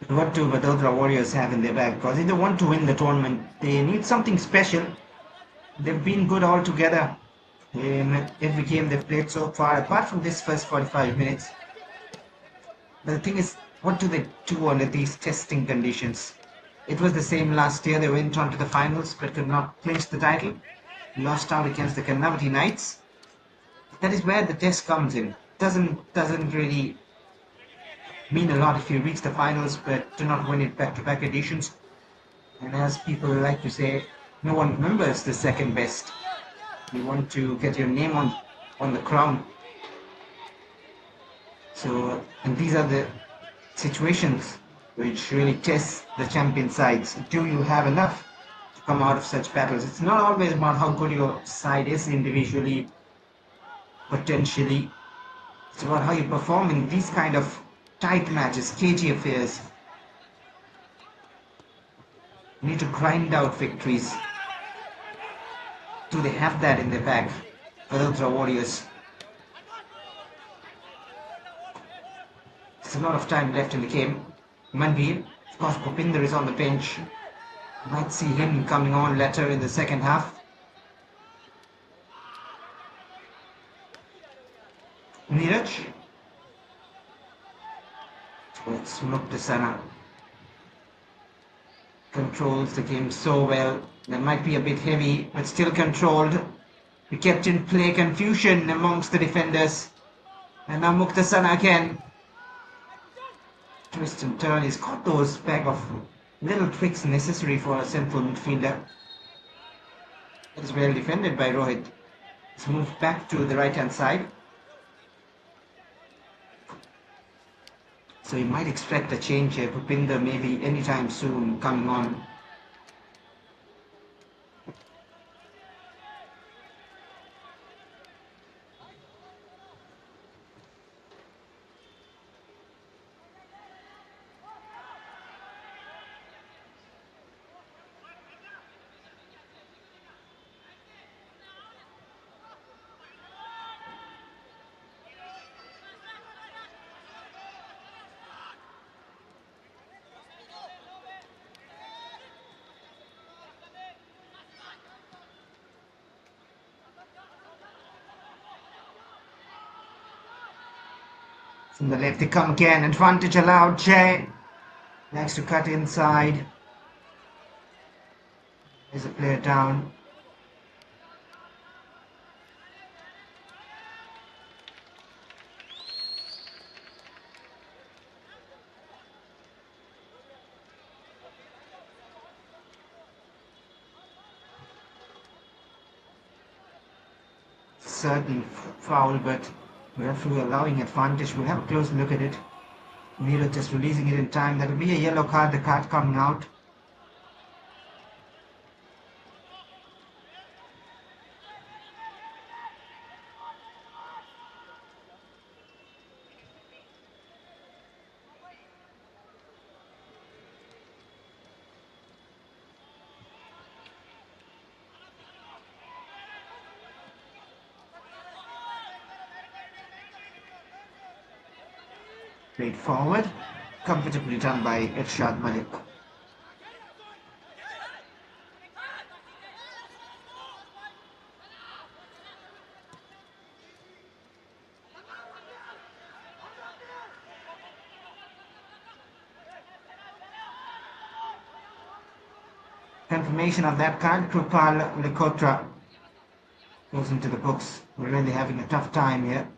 What do Vadodara Warriors have in their bag? Because if they want to win the tournament, they need something special. They've been good all together in every game they've played so far, apart from this first 45 minutes. But the thing is, what do they do under these testing conditions? It was the same last year. They went on to the finals but could not clinch the title. Lost out against the Kannavati Knights. That is where the test comes in. Doesn't really mean a lot if you reach the finals but do not win it back-to-back editions. And as people like to say, no one remembers the second best. You want to get your name on the crown. So, and these are the situations which really test the champion sides. Do you have enough to come out of such battles? It's not always about how good your side is individually, potentially. It's about how you perform in these kind of tight matches, cagey affairs. You need to grind out victories. Do they have that in their bag? Vadodara Warriors. There's a lot of time left in the game. Manveer, of course, Bhupinder is on the bench. Might see him coming on later in the second half. Neeraj. It's Muktasana. Controls the game so well. That might be a bit heavy, but still controlled. We kept in play confusion amongst the defenders. And now Muktasana again. Twist and turn. He's got those bag of little tricks necessary for a central midfielder. It is well defended by Rohit. It's moved back to the right hand side. So you might expect a change here. Bhupinder maybe anytime soon coming on. From the left they come again. Advantage allowed. Jay likes to cut inside. There's a player down. Certain foul, but referee allowing advantage. We'll have a close look at it. Miro just releasing it in time. That will be a yellow card. The card coming out. Played forward. Comfortably done by Irshad Malik. Confirmation of that card. Krupal Lekotra goes into the books. We're really having a tough time here.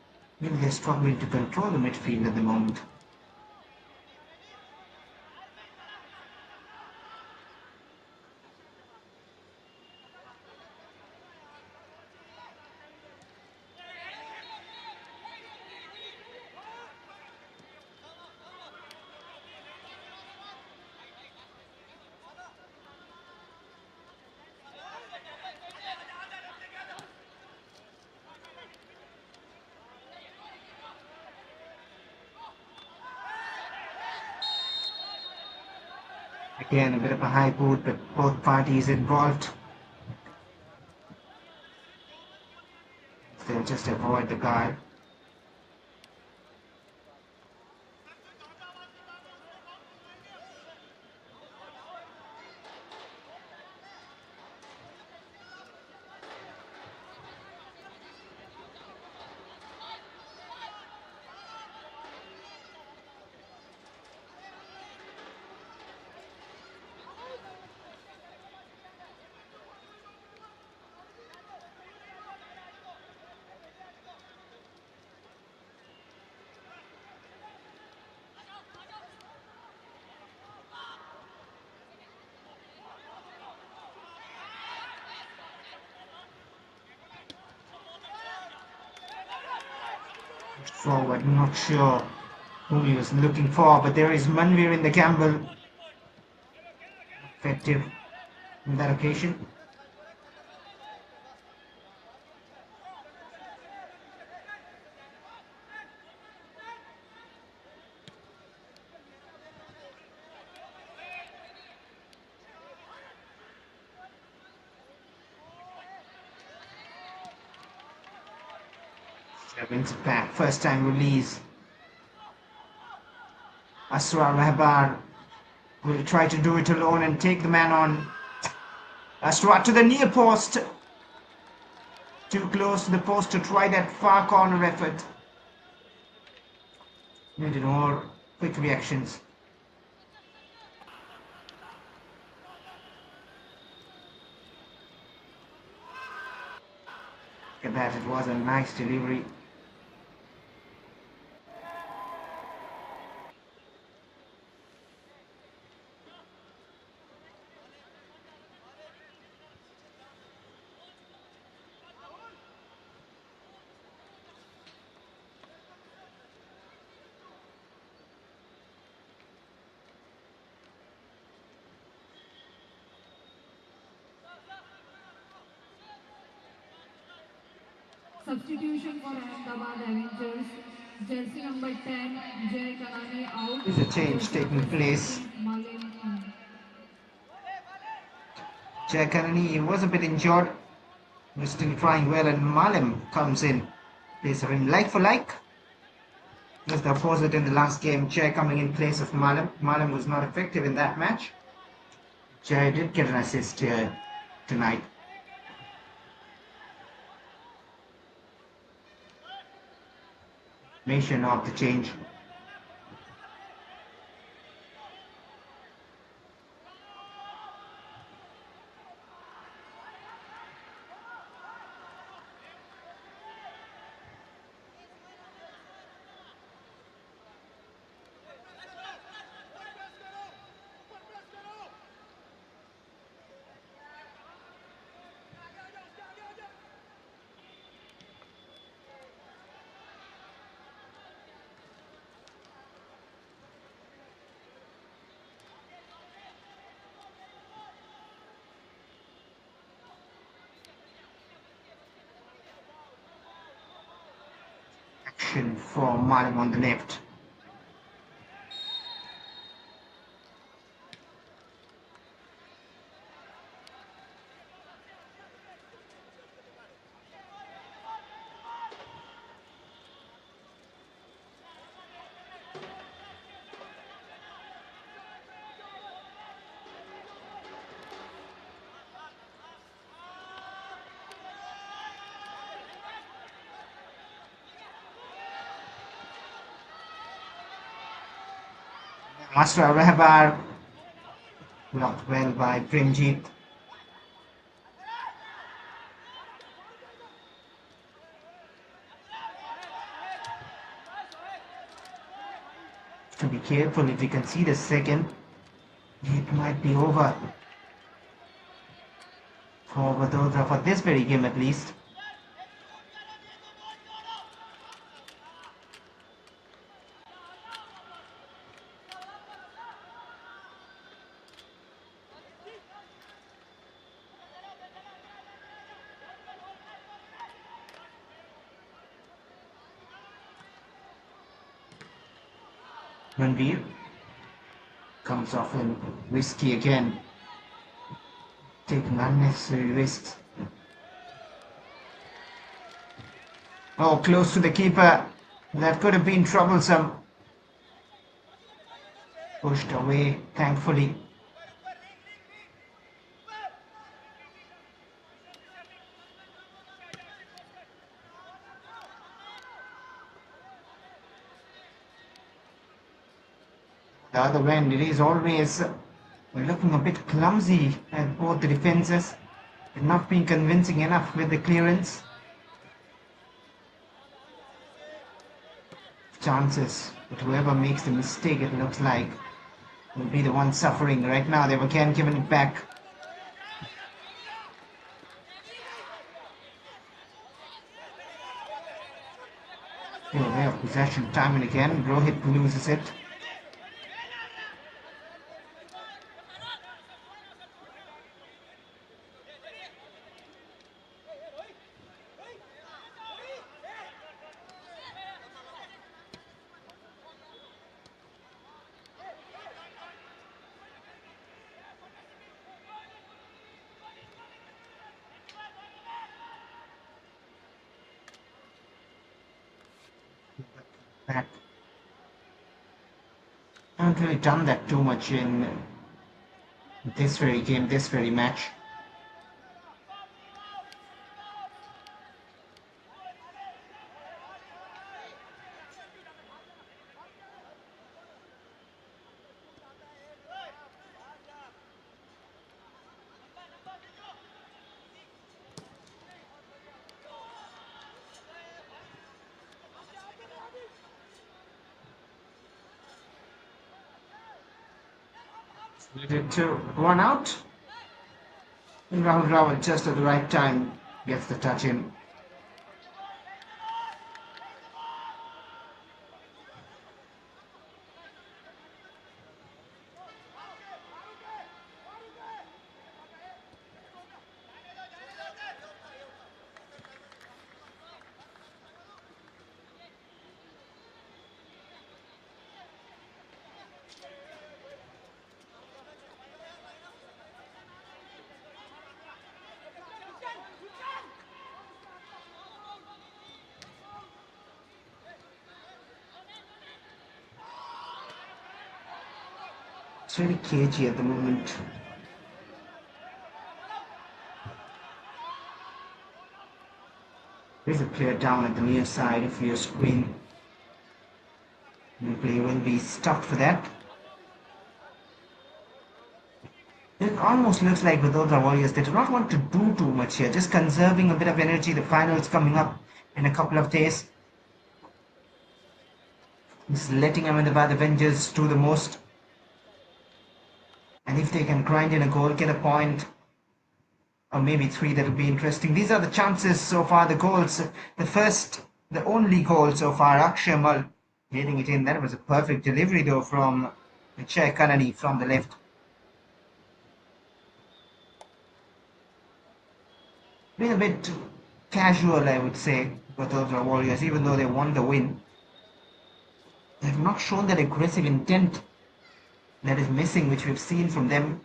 Really they're struggling to control the midfield at the moment. Again, a bit of a high boot, but both parties involved. They'll just avoid the guard. Forward, not sure who he was looking for, but there is Manvir in the gamble. Effective on that occasion. Wins it back, first time release. Asrar Rahbar will try to do it alone and take the man on. Asrar to the near post. Too close to the post to try that far corner effort. Needed more quick reactions. Look at that, it was a nice delivery. Substitution for Ahmedabad Avengers. Jersey number 10, Jay Kanani out. There's a change taking place. Jay Kanani was a bit injured. He's still trying well, and Malim comes in. Place of him like for like. That's the opposite in the last game. Jay coming in place of Malim. Malim was not effective in that match. Jay did get an assist here tonight. confirmation of the change. Action for Malim on the left. Master Rehbar blocked well by Premjit. To be careful, if we can see the second, it might be over for Vadodara for this very game at least. Ranveer comes off in risky again, taking unnecessary risks. Oh, close to the keeper. That could have been troublesome. Pushed away, thankfully. The other end, it is always looking a bit clumsy at both the defenses, not being convincing enough with the clearance. Chances, but whoever makes the mistake, it looks like, will be the one suffering. Right now, they've again given it back. Still away of possession time and again. Rohit loses it. That I haven't really done that too much in this very game, this very match. Split it to one out. And Rahul Rawal just at the right time gets the touch in. It's really cagey at the moment. There's a player down at the near side of your screen. The play will be stopped for that. It almost looks like Vadodara Warriors, they do not want to do too much here, just conserving a bit of energy. The final is coming up in a couple of days. Just letting Ahmedabad Avengers do the most. And if they can grind in a goal, get a point, or maybe three, that would be interesting. These are the chances so far, the goals. The only goal so far, Akshay Mal getting it in. That was a perfect delivery though from Jay Kanani from the left. Been a bit casual, I would say, for those Warriors, even though they won the win. They have not shown that aggressive intent that is missing, which we've seen from them.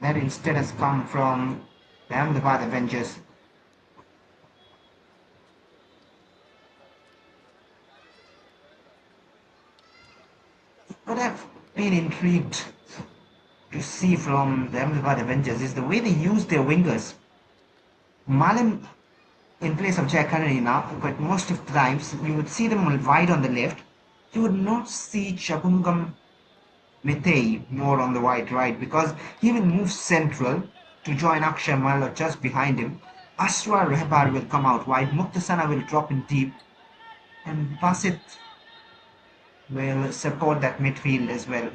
That instead has come from the Ahmedabad Avengers. What I've been intrigued to see from the Ahmedabad Avengers is the way they use their wingers. Malim in place of Jack Kennedy now, but most of the times you would see them wide on the left. You would not see Chabungam Mitei more on the wide right, because he will move central to join Akshay Mal or just behind him. Asra Rehbar will come out wide, Muktasana will drop in deep, and Basit will support that midfield as well.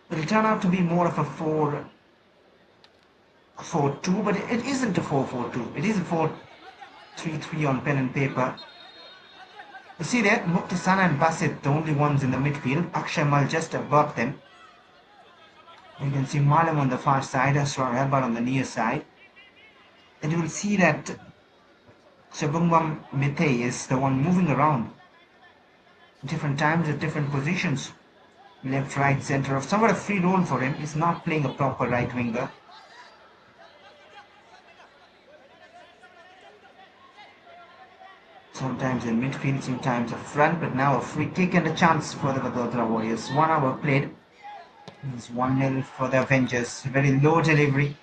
It'll turn out to be more of a 4-4-2, but it isn't a 4-4-2. It is a 4-3-3 on pen and paper. You see that Muktasana and Basit, the only ones in the midfield. Akshay Mal just above them. You can see Malam on the far side, Asra Rehbar on the near side. And you will see that Chabungwam Mitei is the one moving around. Different times at different positions. Left, right, center, of somewhat a free role for him. He's not playing a proper right winger. Sometimes in midfield, sometimes up front, but now a free kick and a chance for the Vadodara Warriors. 1 hour played. It's 1-0 for the Avengers. Very low delivery.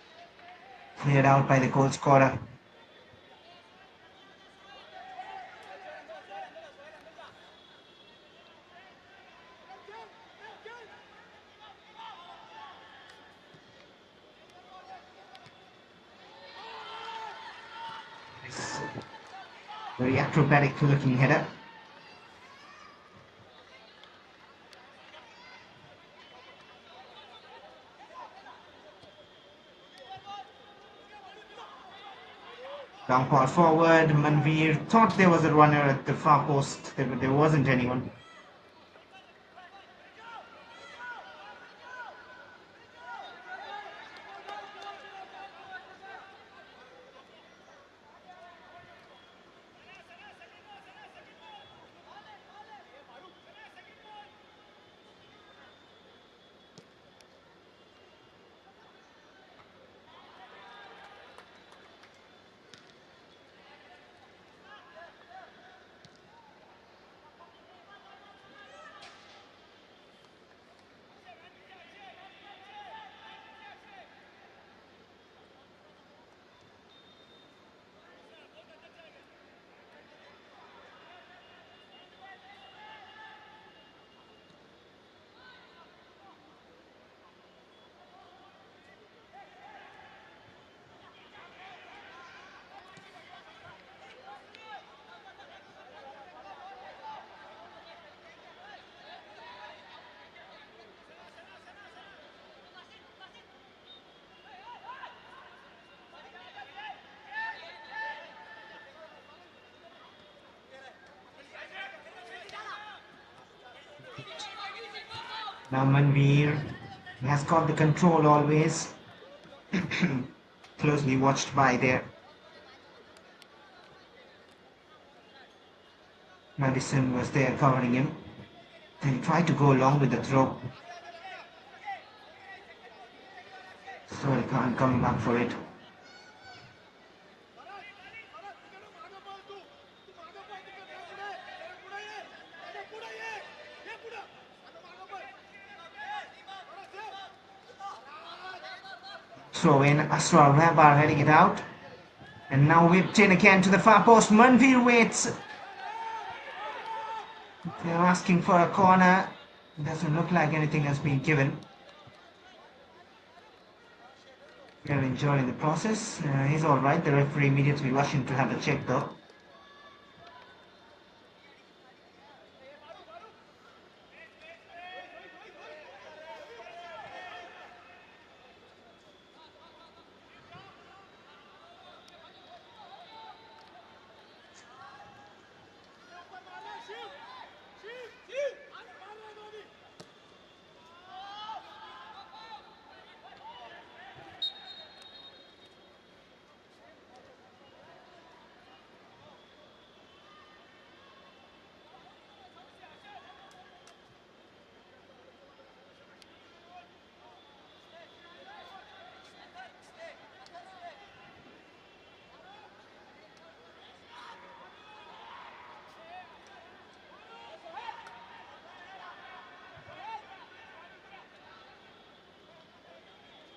Cleared out by the goal scorer. Very acrobatic looking header. Long ball forward. Manveer thought there was a runner at the far post. There wasn't anyone. Now Manveer has got the control always. Closely watched by there. Madison was there covering him. Then he tried to go along with the throw. Still can't come back for it. Throw in, Asra Rehbar heading it out. And now whipped in again to the far post. Manveer waits. They're asking for a corner. Doesn't look like anything has been given. We are enjoying the process. He's alright. The referee immediately rushing to have a check though.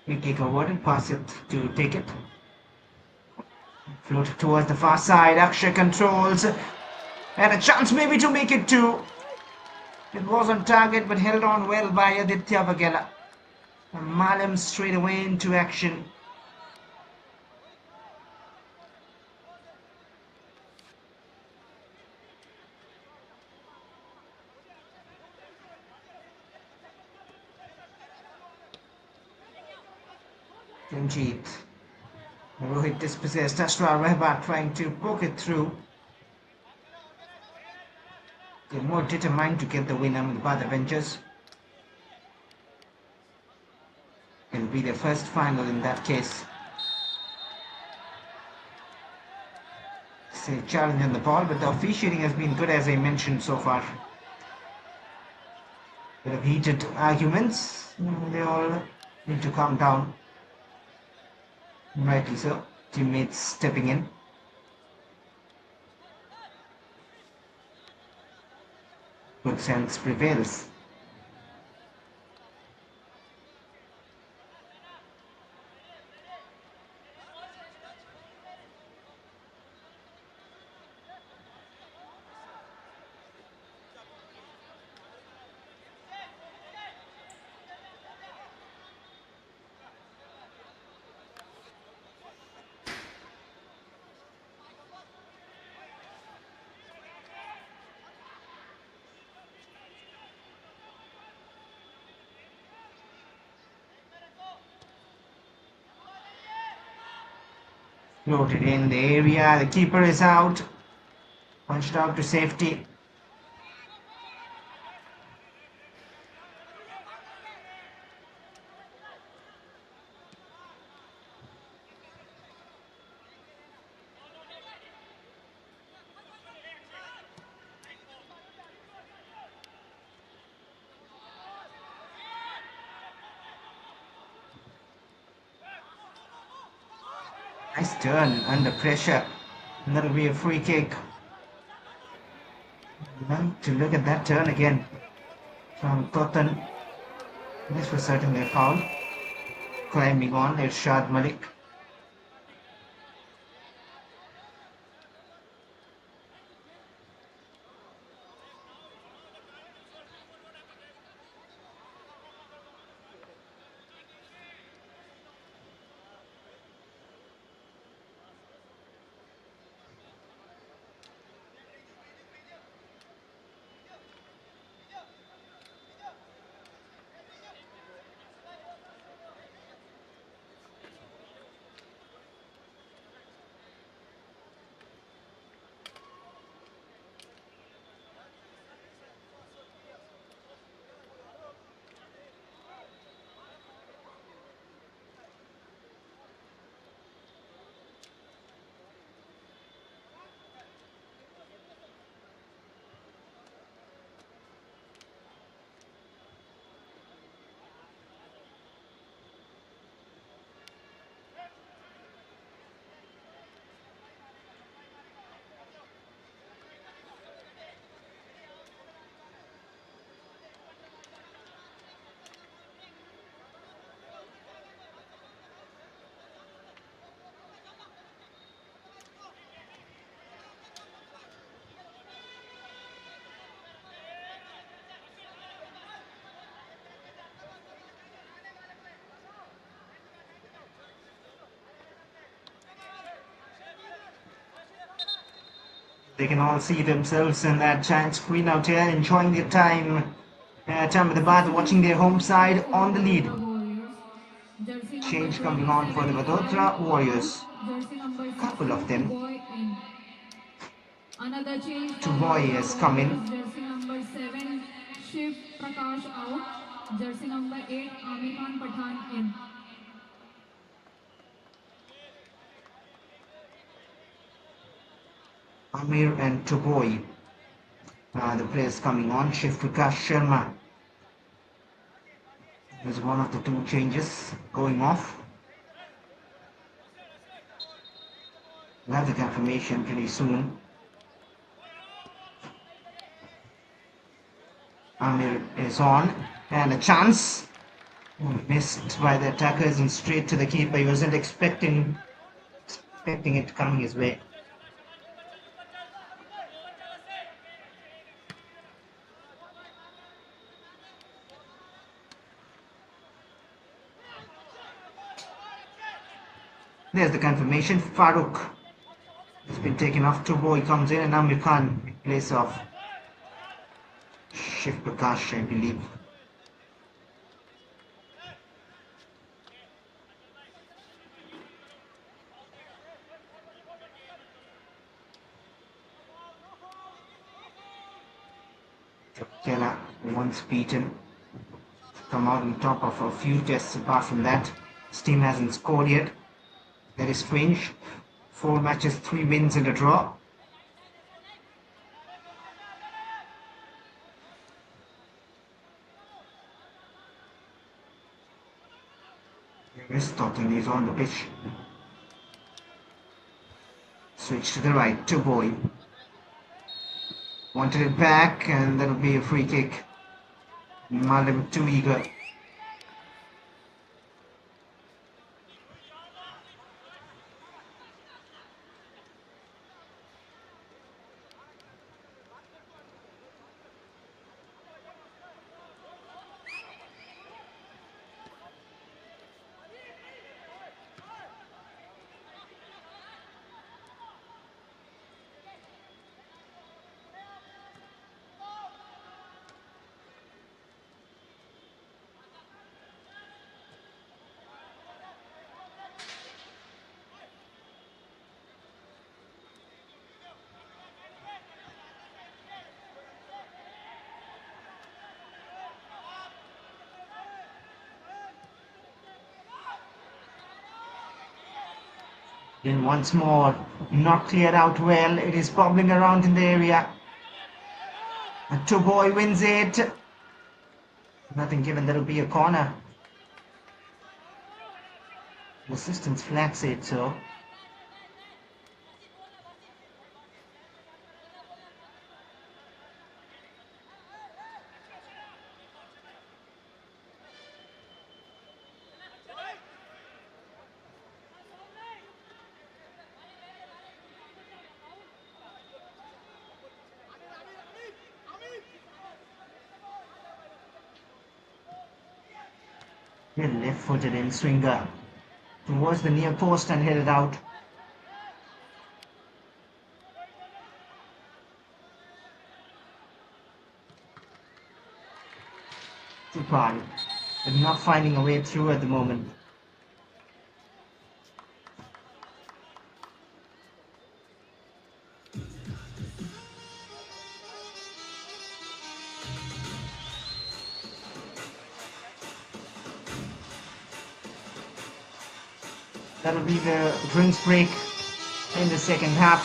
We kick over and pass it to take it. Float towards the far side. Akshay controls. And a chance maybe to make it two. It was on target but held on well by Aditya Vagela. And Malam straight away into action. Ranjit. Rohit dispossessed. Ashra Rehbat trying to poke it through. They're more determined to get the win by the Avengers. It'll be their first final in that case. It's a challenge on the ball, but the officiating has been good as I mentioned so far. Bit of heated arguments. They all need to calm down. Rightly so. Teammates stepping in. Good sense prevails. Floated in the area, the keeper is out. Punched out to safety. Nice turn under pressure. And that'll be a free kick. Well, to look at that turn again from Totten. This was certainly a foul. Climbing on, Irshad Malik. They can all see themselves in that giant screen out here, enjoying their time. Ahmedabad watching their home side on the lead. Warriors. Jersey number Change coming on for the 27, Vadodara Warriors. Jersey number 6, Couple of them. Boy in. Another change for Two boys come in. Warriors. Jersey number 7, Shiv Prakash out. Jersey number 8, Amikan Pathan in. Amir and Toboy. The players coming on. Shiv Prakash Sharma is one of the two changes going off. We'll have the confirmation pretty soon. Amir is on, and a chance missed by the attackers and straight to the keeper. He wasn't expecting it coming his way. There's the confirmation. Farooq has been taken off. Tuboy comes in and Amir Khan in place of Shiv Prakash, I believe. Kerala, once beaten, come out on top of a few tests. Apart from that, his team hasn't scored yet. That is strange. 4 matches, 3 wins and a draw. Stockton is on the pitch. Switch to the right, to Boy. Wanted it back, and that'll be a free kick. Malim too eager. Then once more, not cleared out well. It is bobbling around in the area. Tuboy wins it. Nothing given, that'll be a corner. The assistants flags it, so. He left-footed in swinger towards the near post and headed out. Tupan, but not finding a way through at the moment. That'll be the drinks break in the second half.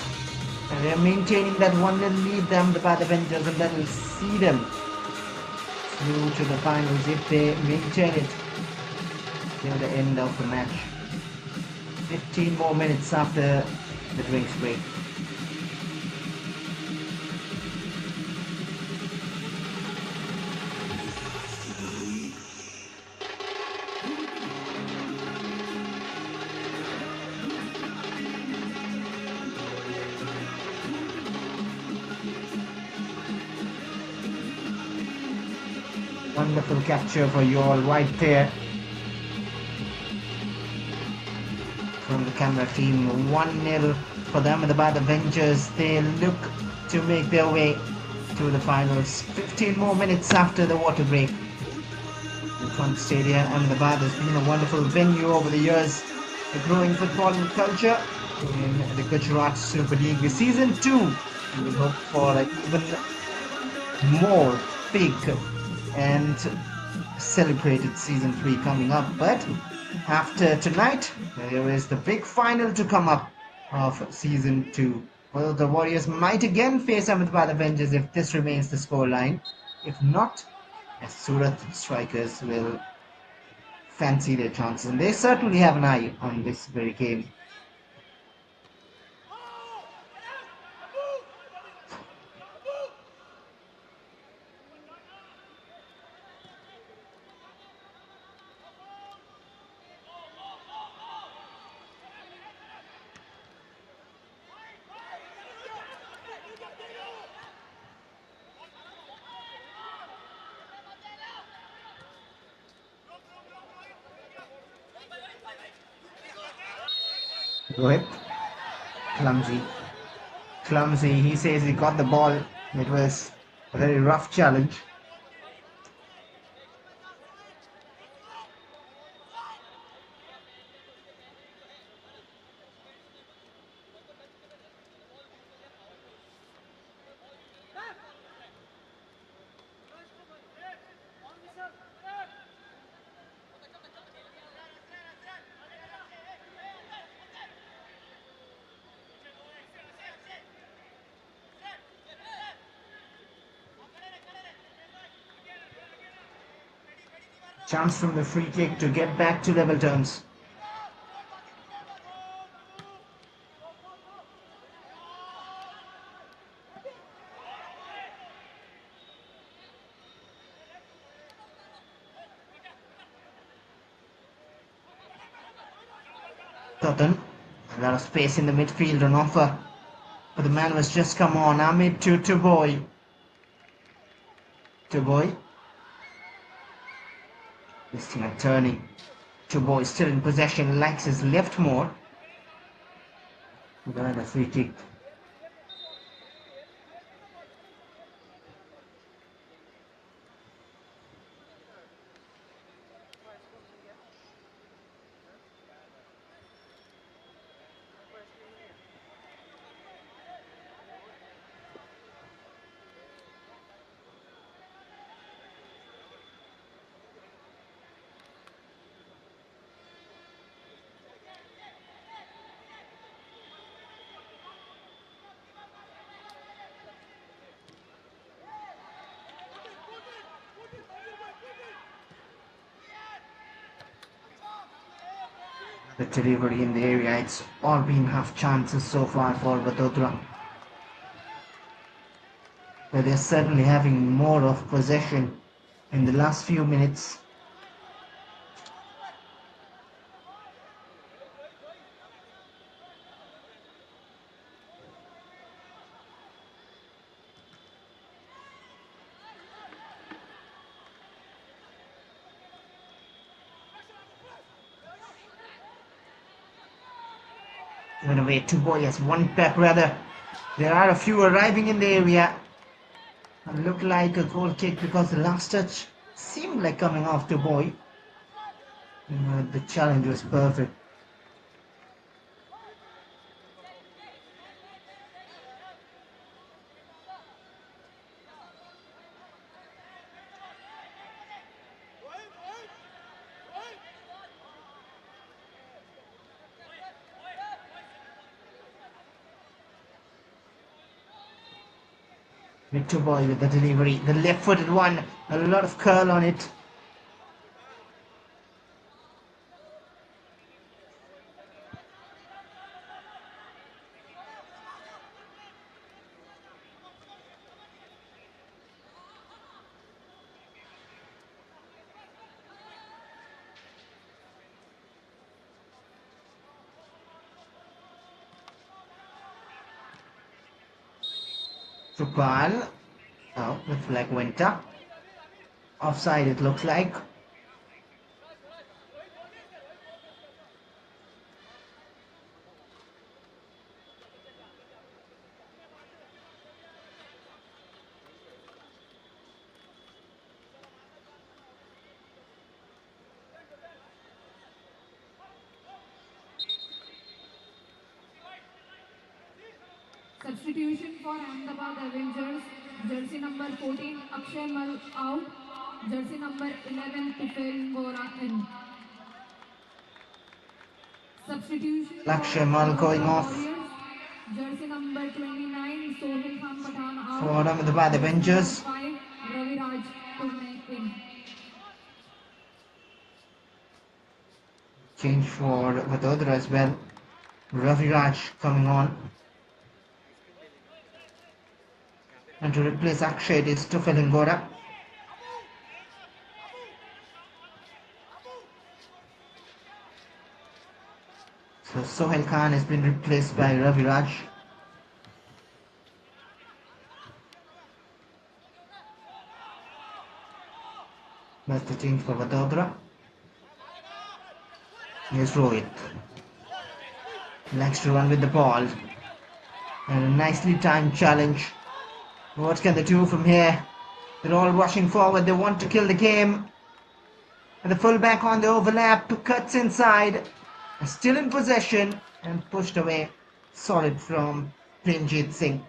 And they're maintaining that 1-0 lead, the Ahmedabad Avengers, and that will see them through to the finals if they maintain it till the end of the match. 15 more minutes after the drinks break. Wonderful capture for you all right there from the camera team. 1-0 for the Ahmedabad Avengers. They look to make their way to the finals. 15 more minutes after the water break. The Trump Stadium, Ahmedabad has been a wonderful venue over the years. A growing football culture in the Gujarat Super League Season 2. We hope for an even more big and celebrated Season 3 coming up. But after tonight, there is the big final to come up of Season 2. Well, the Warriors might again face Ahmedabad Avengers if this remains the scoreline. If not, as Surat strikers will fancy their chances, and they certainly have an eye on this very game. Rohit, clumsy. Clumsy, he says he got the ball. It was a very rough challenge. Chance from the free kick to get back to level terms. Totten, a lot of space in the midfield on offer. But the man was just come on. Ahmed to Tuboy. Tuboy. This thing at turning. Tuboy still in possession, likes his left more. Another free kick. The delivery in the area, it's all been half chances so far for VADODARA. But they're certainly having more of possession in the last few minutes. Given away, Tuboy has one back rather. There are a few arriving in the area. It looked like a goal kick because the last touch seemed like coming off Tuboy. The challenge was perfect. Victor Boy with the delivery, the left-footed one, a lot of curl on it. Football. Oh, the flag went up. Offside it looks like. Substitution for Ahmedabad Avengers, jersey number 14 Akshay Mal out, jersey number 11 Tufel Gora in. Substitution for Akshay Mal going Vadodara off Warriors, jersey number 29 Sohail Khan Pathan out, for Ahmedabad jersey Avengers. number 5 Ravi Raj Pune in. Change for Vadodara as well. Ravi Raj coming on. And to replace Akshay it is Tufel Ngora. So Sohail Khan has been replaced by Ravi Raj. That's the change for Vadodara. Here's Rohit. Likes to run with the ball. And a nicely timed challenge. What can they do from here? They're all rushing forward. They want to kill the game. And the fullback on the overlap cuts inside. Still in possession and pushed away. Solid from Premjit Singh.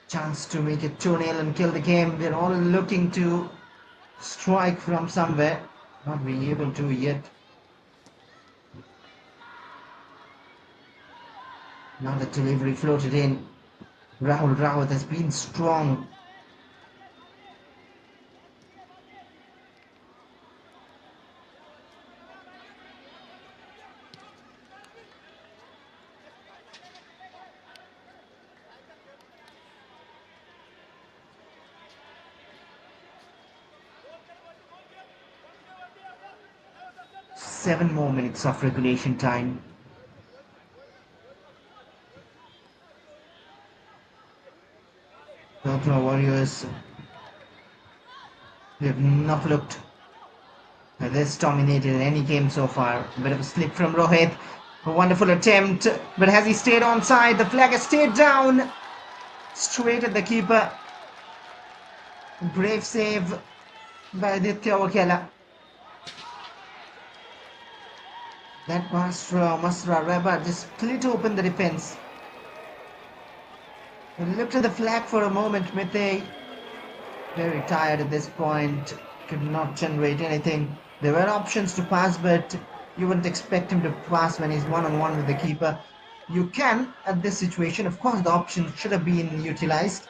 Chance to make it 2-0 and kill the game. They're all looking to strike from somewhere. Not being able to yet. Now the delivery floated in. Rahul Rawat has been strong. Seven more minutes of regulation time. The Warriors, they have not looked this dominated in any game so far. A bit of a slip from Rohit. A wonderful attempt, but has he stayed on side? The flag has stayed down. Straight at the keeper. Brave save by Aditya Wakela. That pass from Masra Reba just split open the defense. He looked at the flag for a moment. Mithai, very tired at this point, could not generate anything. There were options to pass, but you wouldn't expect him to pass when he's one-on-one with the keeper. You can at this situation. Of course, the option should have been utilized.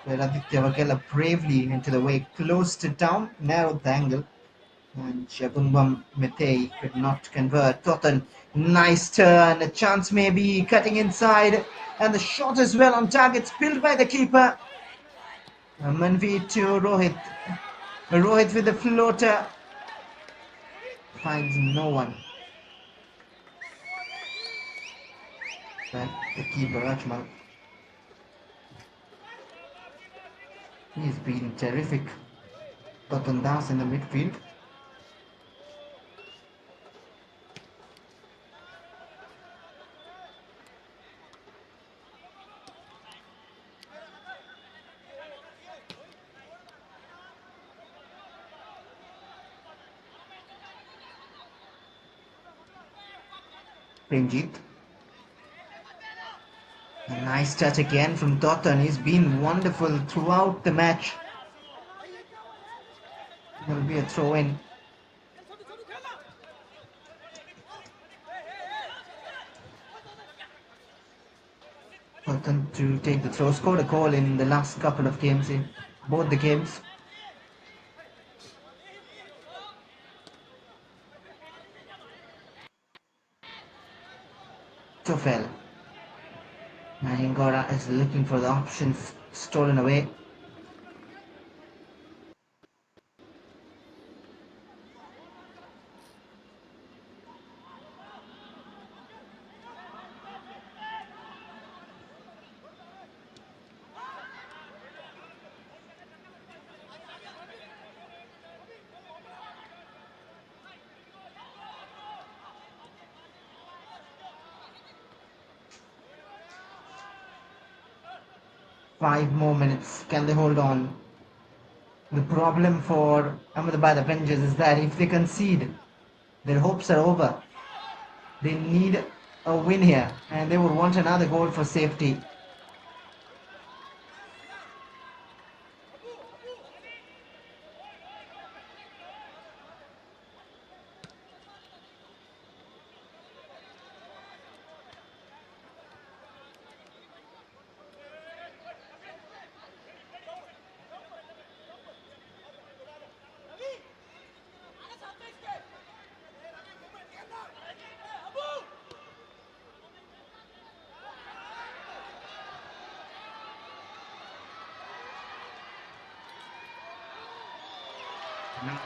But Aditya Vakela bravely into the way, closed it down, narrowed the angle. And Shabumbam Mithai could not convert. Totan, nice turn, a chance maybe, cutting inside. And the shot as well on target, spilled by the keeper. Manvi to Rohit. Rohit with the floater. Finds no one. But the keeper, Ajmal. He's been terrific. Totan Das in the midfield. Premjit. A nice touch again from Totan. He's been wonderful throughout the match. There will be a throw in. Totan to take the throw. Scored a goal in the last couple of games, in both the games. Tufel. Mahingora is looking for the option stolen away. 5 more minutes. Can they hold on? The problem for Ahmedabad Avengers is that if they concede, their hopes are over. They need a win here, and they would want another goal for safety.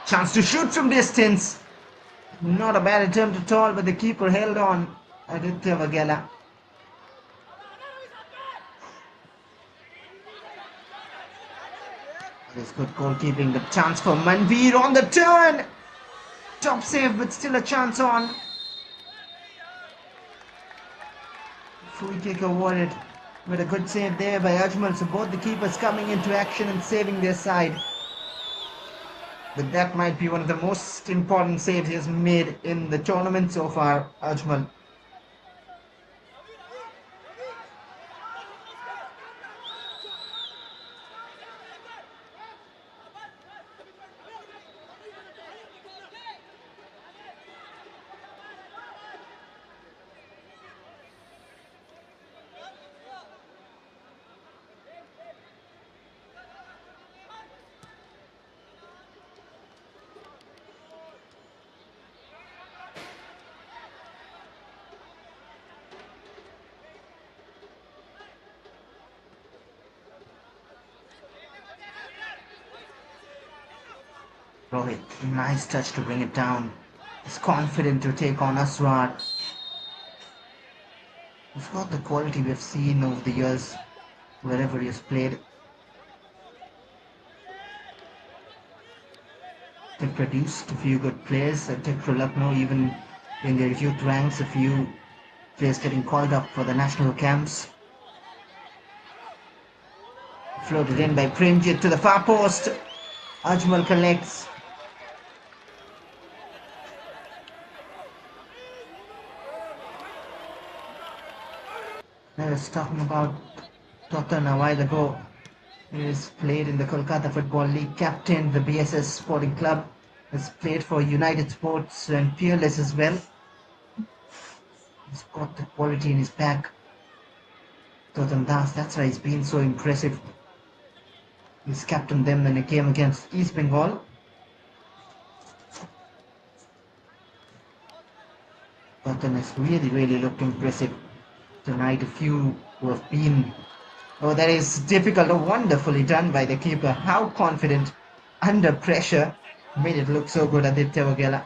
Chance to shoot from distance. Not a bad attempt at all, but the keeper held on. Aditya Vagela. This good goalkeeping. The chance for Manveer on the turn. Top save, but still a chance on. Free kick awarded. With a good save there by Ajmal. So both the keepers coming into action and saving their side. But that might be one of the most important saves he has made in the tournament so far, Ajmal. Rohit, nice touch to bring it down. He's confident to take on Aswar. He's got the quality we've seen over the years, wherever he has played. They've produced a few good players at Tekra Lucknow, even in their youth ranks, a few players getting called up for the national camps. Floated in by Premjit to the far post. Ajmal collects. I was talking about Totten a while ago. He has played in the Kolkata Football League, captained the BSS Sporting Club, has played for United Sports and Peerless as well. He's got the quality in his back. Totten Das, that's why he's been so impressive. He's captained them in a game against East Bengal. Totten has really looked impressive tonight. A few who have been... Oh, that is difficult. Oh, wonderfully done by the keeper. How confident under pressure. Made it look so good, Aditya Vagela.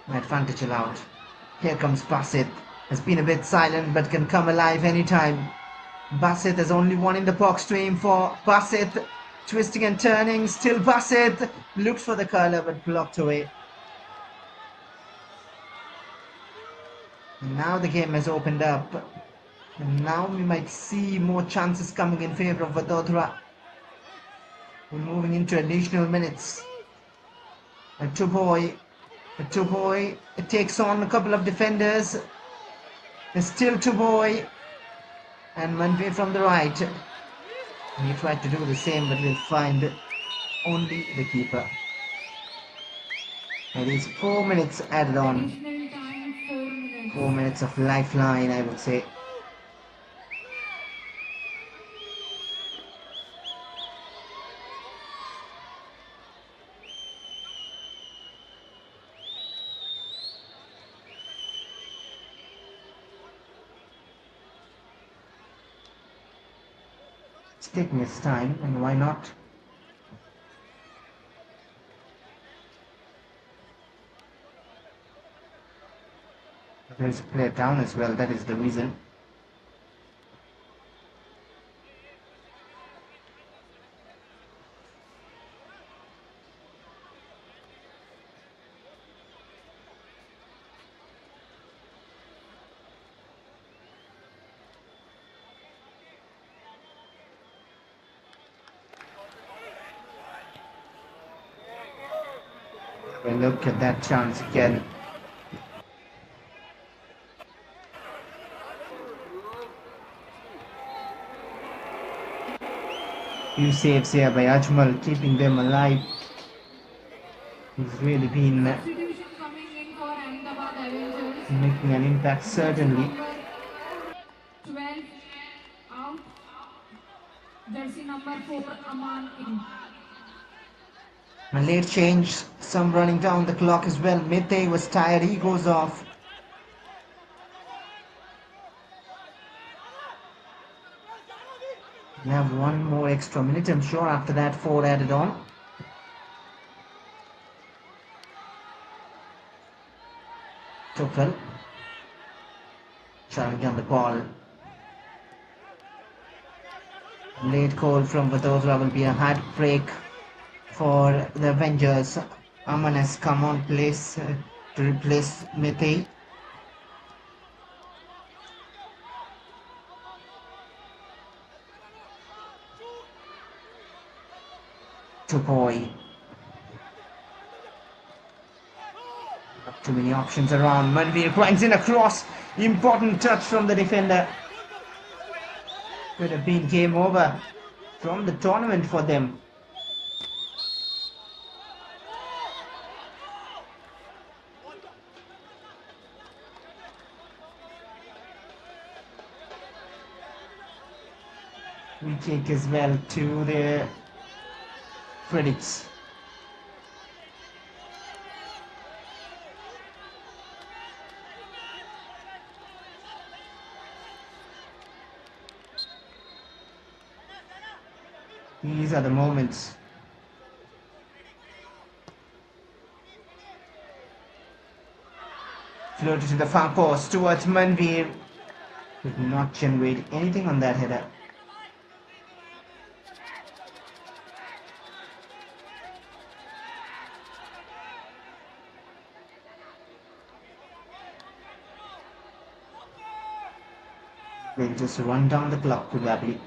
Advantage allowed. Here comes Basit. Has been a bit silent but can come alive anytime. Basit has only one in the box to aim for. Basit twisting and turning. Still Basit. Looks for the curler but blocked away. And now the game has opened up. And now we might see more chances coming in favour of Vadodara. We're moving into additional minutes. And Tuboy it takes on a couple of defenders. There's still Tuboy. And Manveer from the right. And he tried to do the same, but will find only the keeper. It is 4 minutes added on. Additional time 4 minutes. 4 minutes of lifeline, I would say. It's taking its time, and why not? There's a player down as well, that is the reason. Well, look at that chance again. Few saves here by Ajmal, keeping them alive. He's really been Substitution coming in for Ahmedabad Avengers. making an impact, Jersey certainly. number 12 out. Jersey number 4 Aman in. A late change, some running down the clock as well. Mete was tired, he goes off. We have one more extra minute, I'm sure, after that 4 added on. Total. Trying down the ball. Late call from Vadodara will be a heartbreak for the Avengers. Aman has come on place to replace Mete. Topoy. Not too many options around. Manveer grinds in across. Important touch from the defender. Could have been game over from the tournament for them. We take as well to the critics. These are the moments. Floated to the far post towards Manveer. Could not generate anything on that header. They'll just run down the clock probably.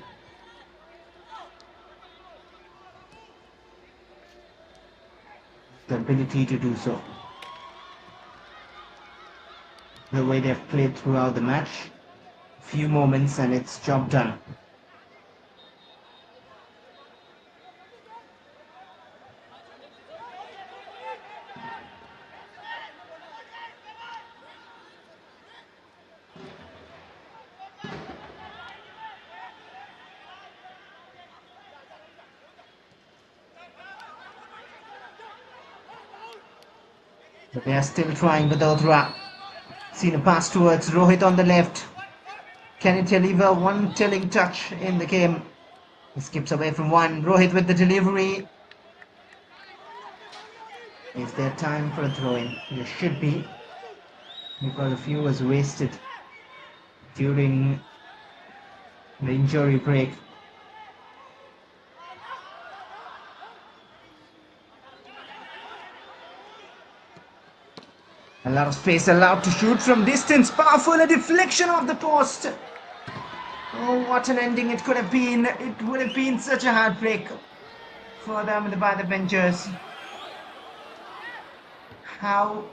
The ability to do so. The way they've played throughout the match. Few moments and it's job done. But they are still trying Vadodara. Seen a pass towards Rohit on the left. Can it deliver one telling touch in the game? He skips away from one. Rohit with the delivery. Is there time for a throw-in? There should be. Because a few was wasted during the injury break. A lot of space allowed to shoot from distance. Powerful, a deflection of the post. Oh, what an ending it could have been. It would have been such a heartbreak for the Ahmedabad Avengers. How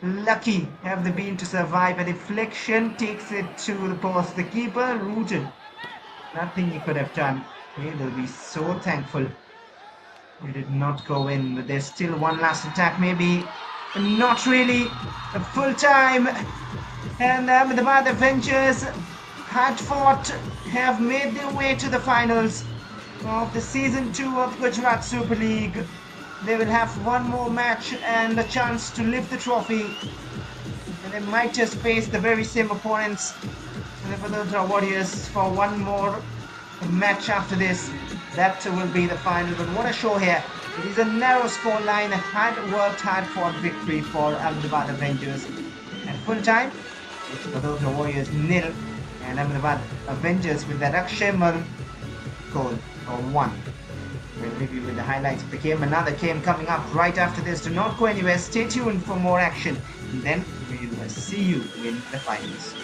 lucky have they been to survive? A deflection takes it to the post. The keeper rooted. Nothing he could have done. He will be so thankful it did not go in. But there's still one last attack, maybe. Not really a full time, and the Ahmedabad Avengers had fought, have made their way to the finals of the season 2 of Gujarat Super League. They will have one more match and a chance to lift the trophy, and they might just face the very same opponents, the Vadodara Warriors, for one more match after this. That will be the final. But what a show here. It is a narrow scoreline, hard-worked, hard-fought victory for Ahmedabad Avengers. At full time, it's Vadodara Warriors 0 and Ahmedabad Avengers with that Akshay goal of 1. We'll leave you with the highlights of the game. Another game coming up right after this. Do not go anywhere. Stay tuned for more action. And then we'll see you in the finals.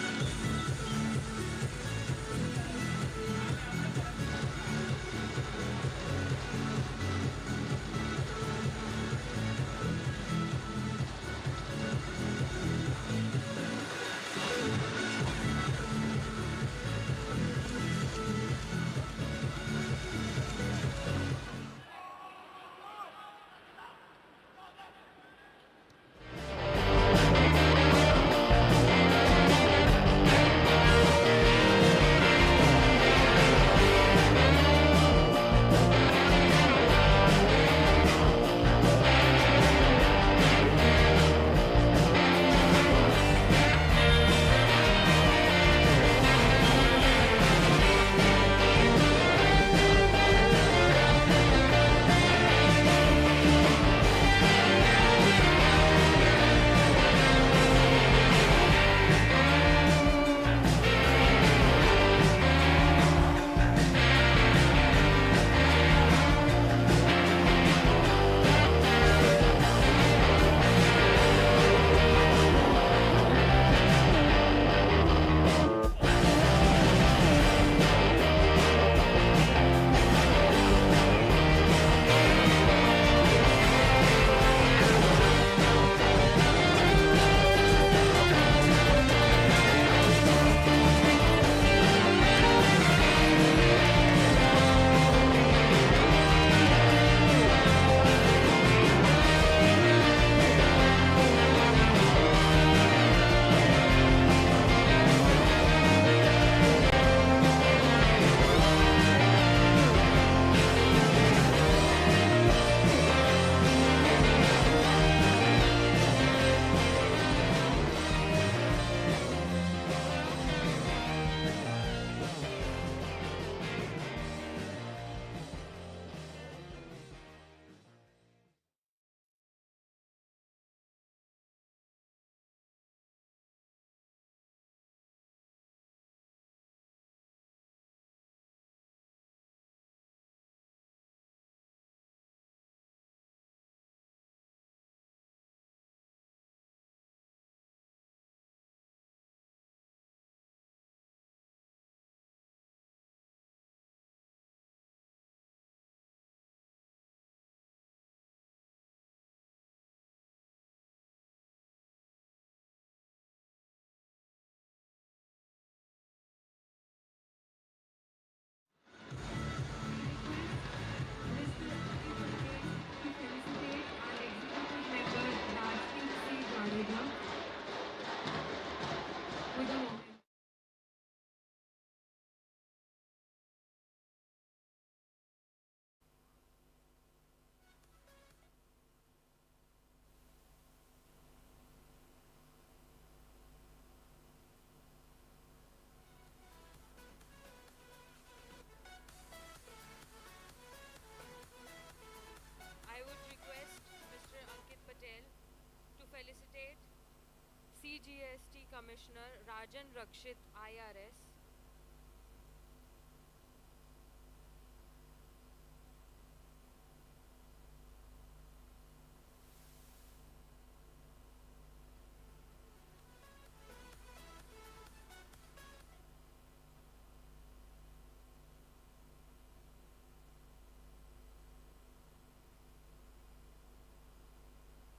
CGST Commissioner Rajan Rakshit IRS,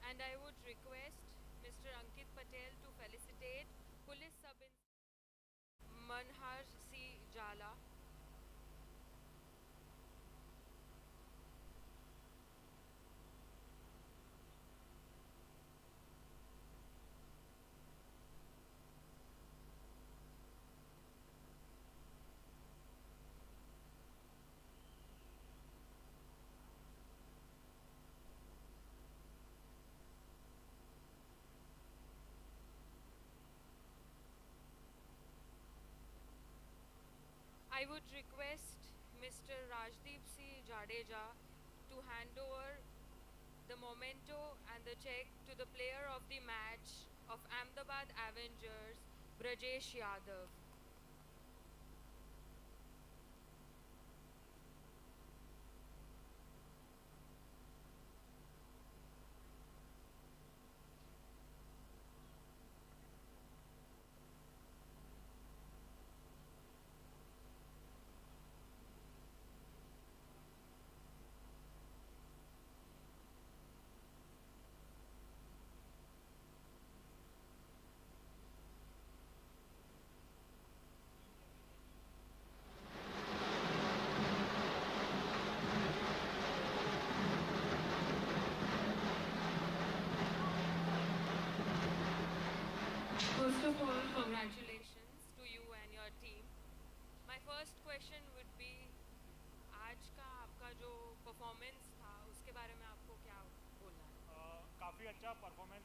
and I would request Mr. Ankit Patel to felicitate Police Sub-Inspector Manhar C. Jala. I would request Mr. Rajdeep C. Jadeja to hand over the memento and the check to the player of the match of Ahmedabad Avengers, Brajesh Yadav. First of all, congratulations to you and your team. My first question would be, आज का आपका जो performance था उसके बारे में आपको क्या बोलना है? काफ़ी अच्छा परफॉर्मेंस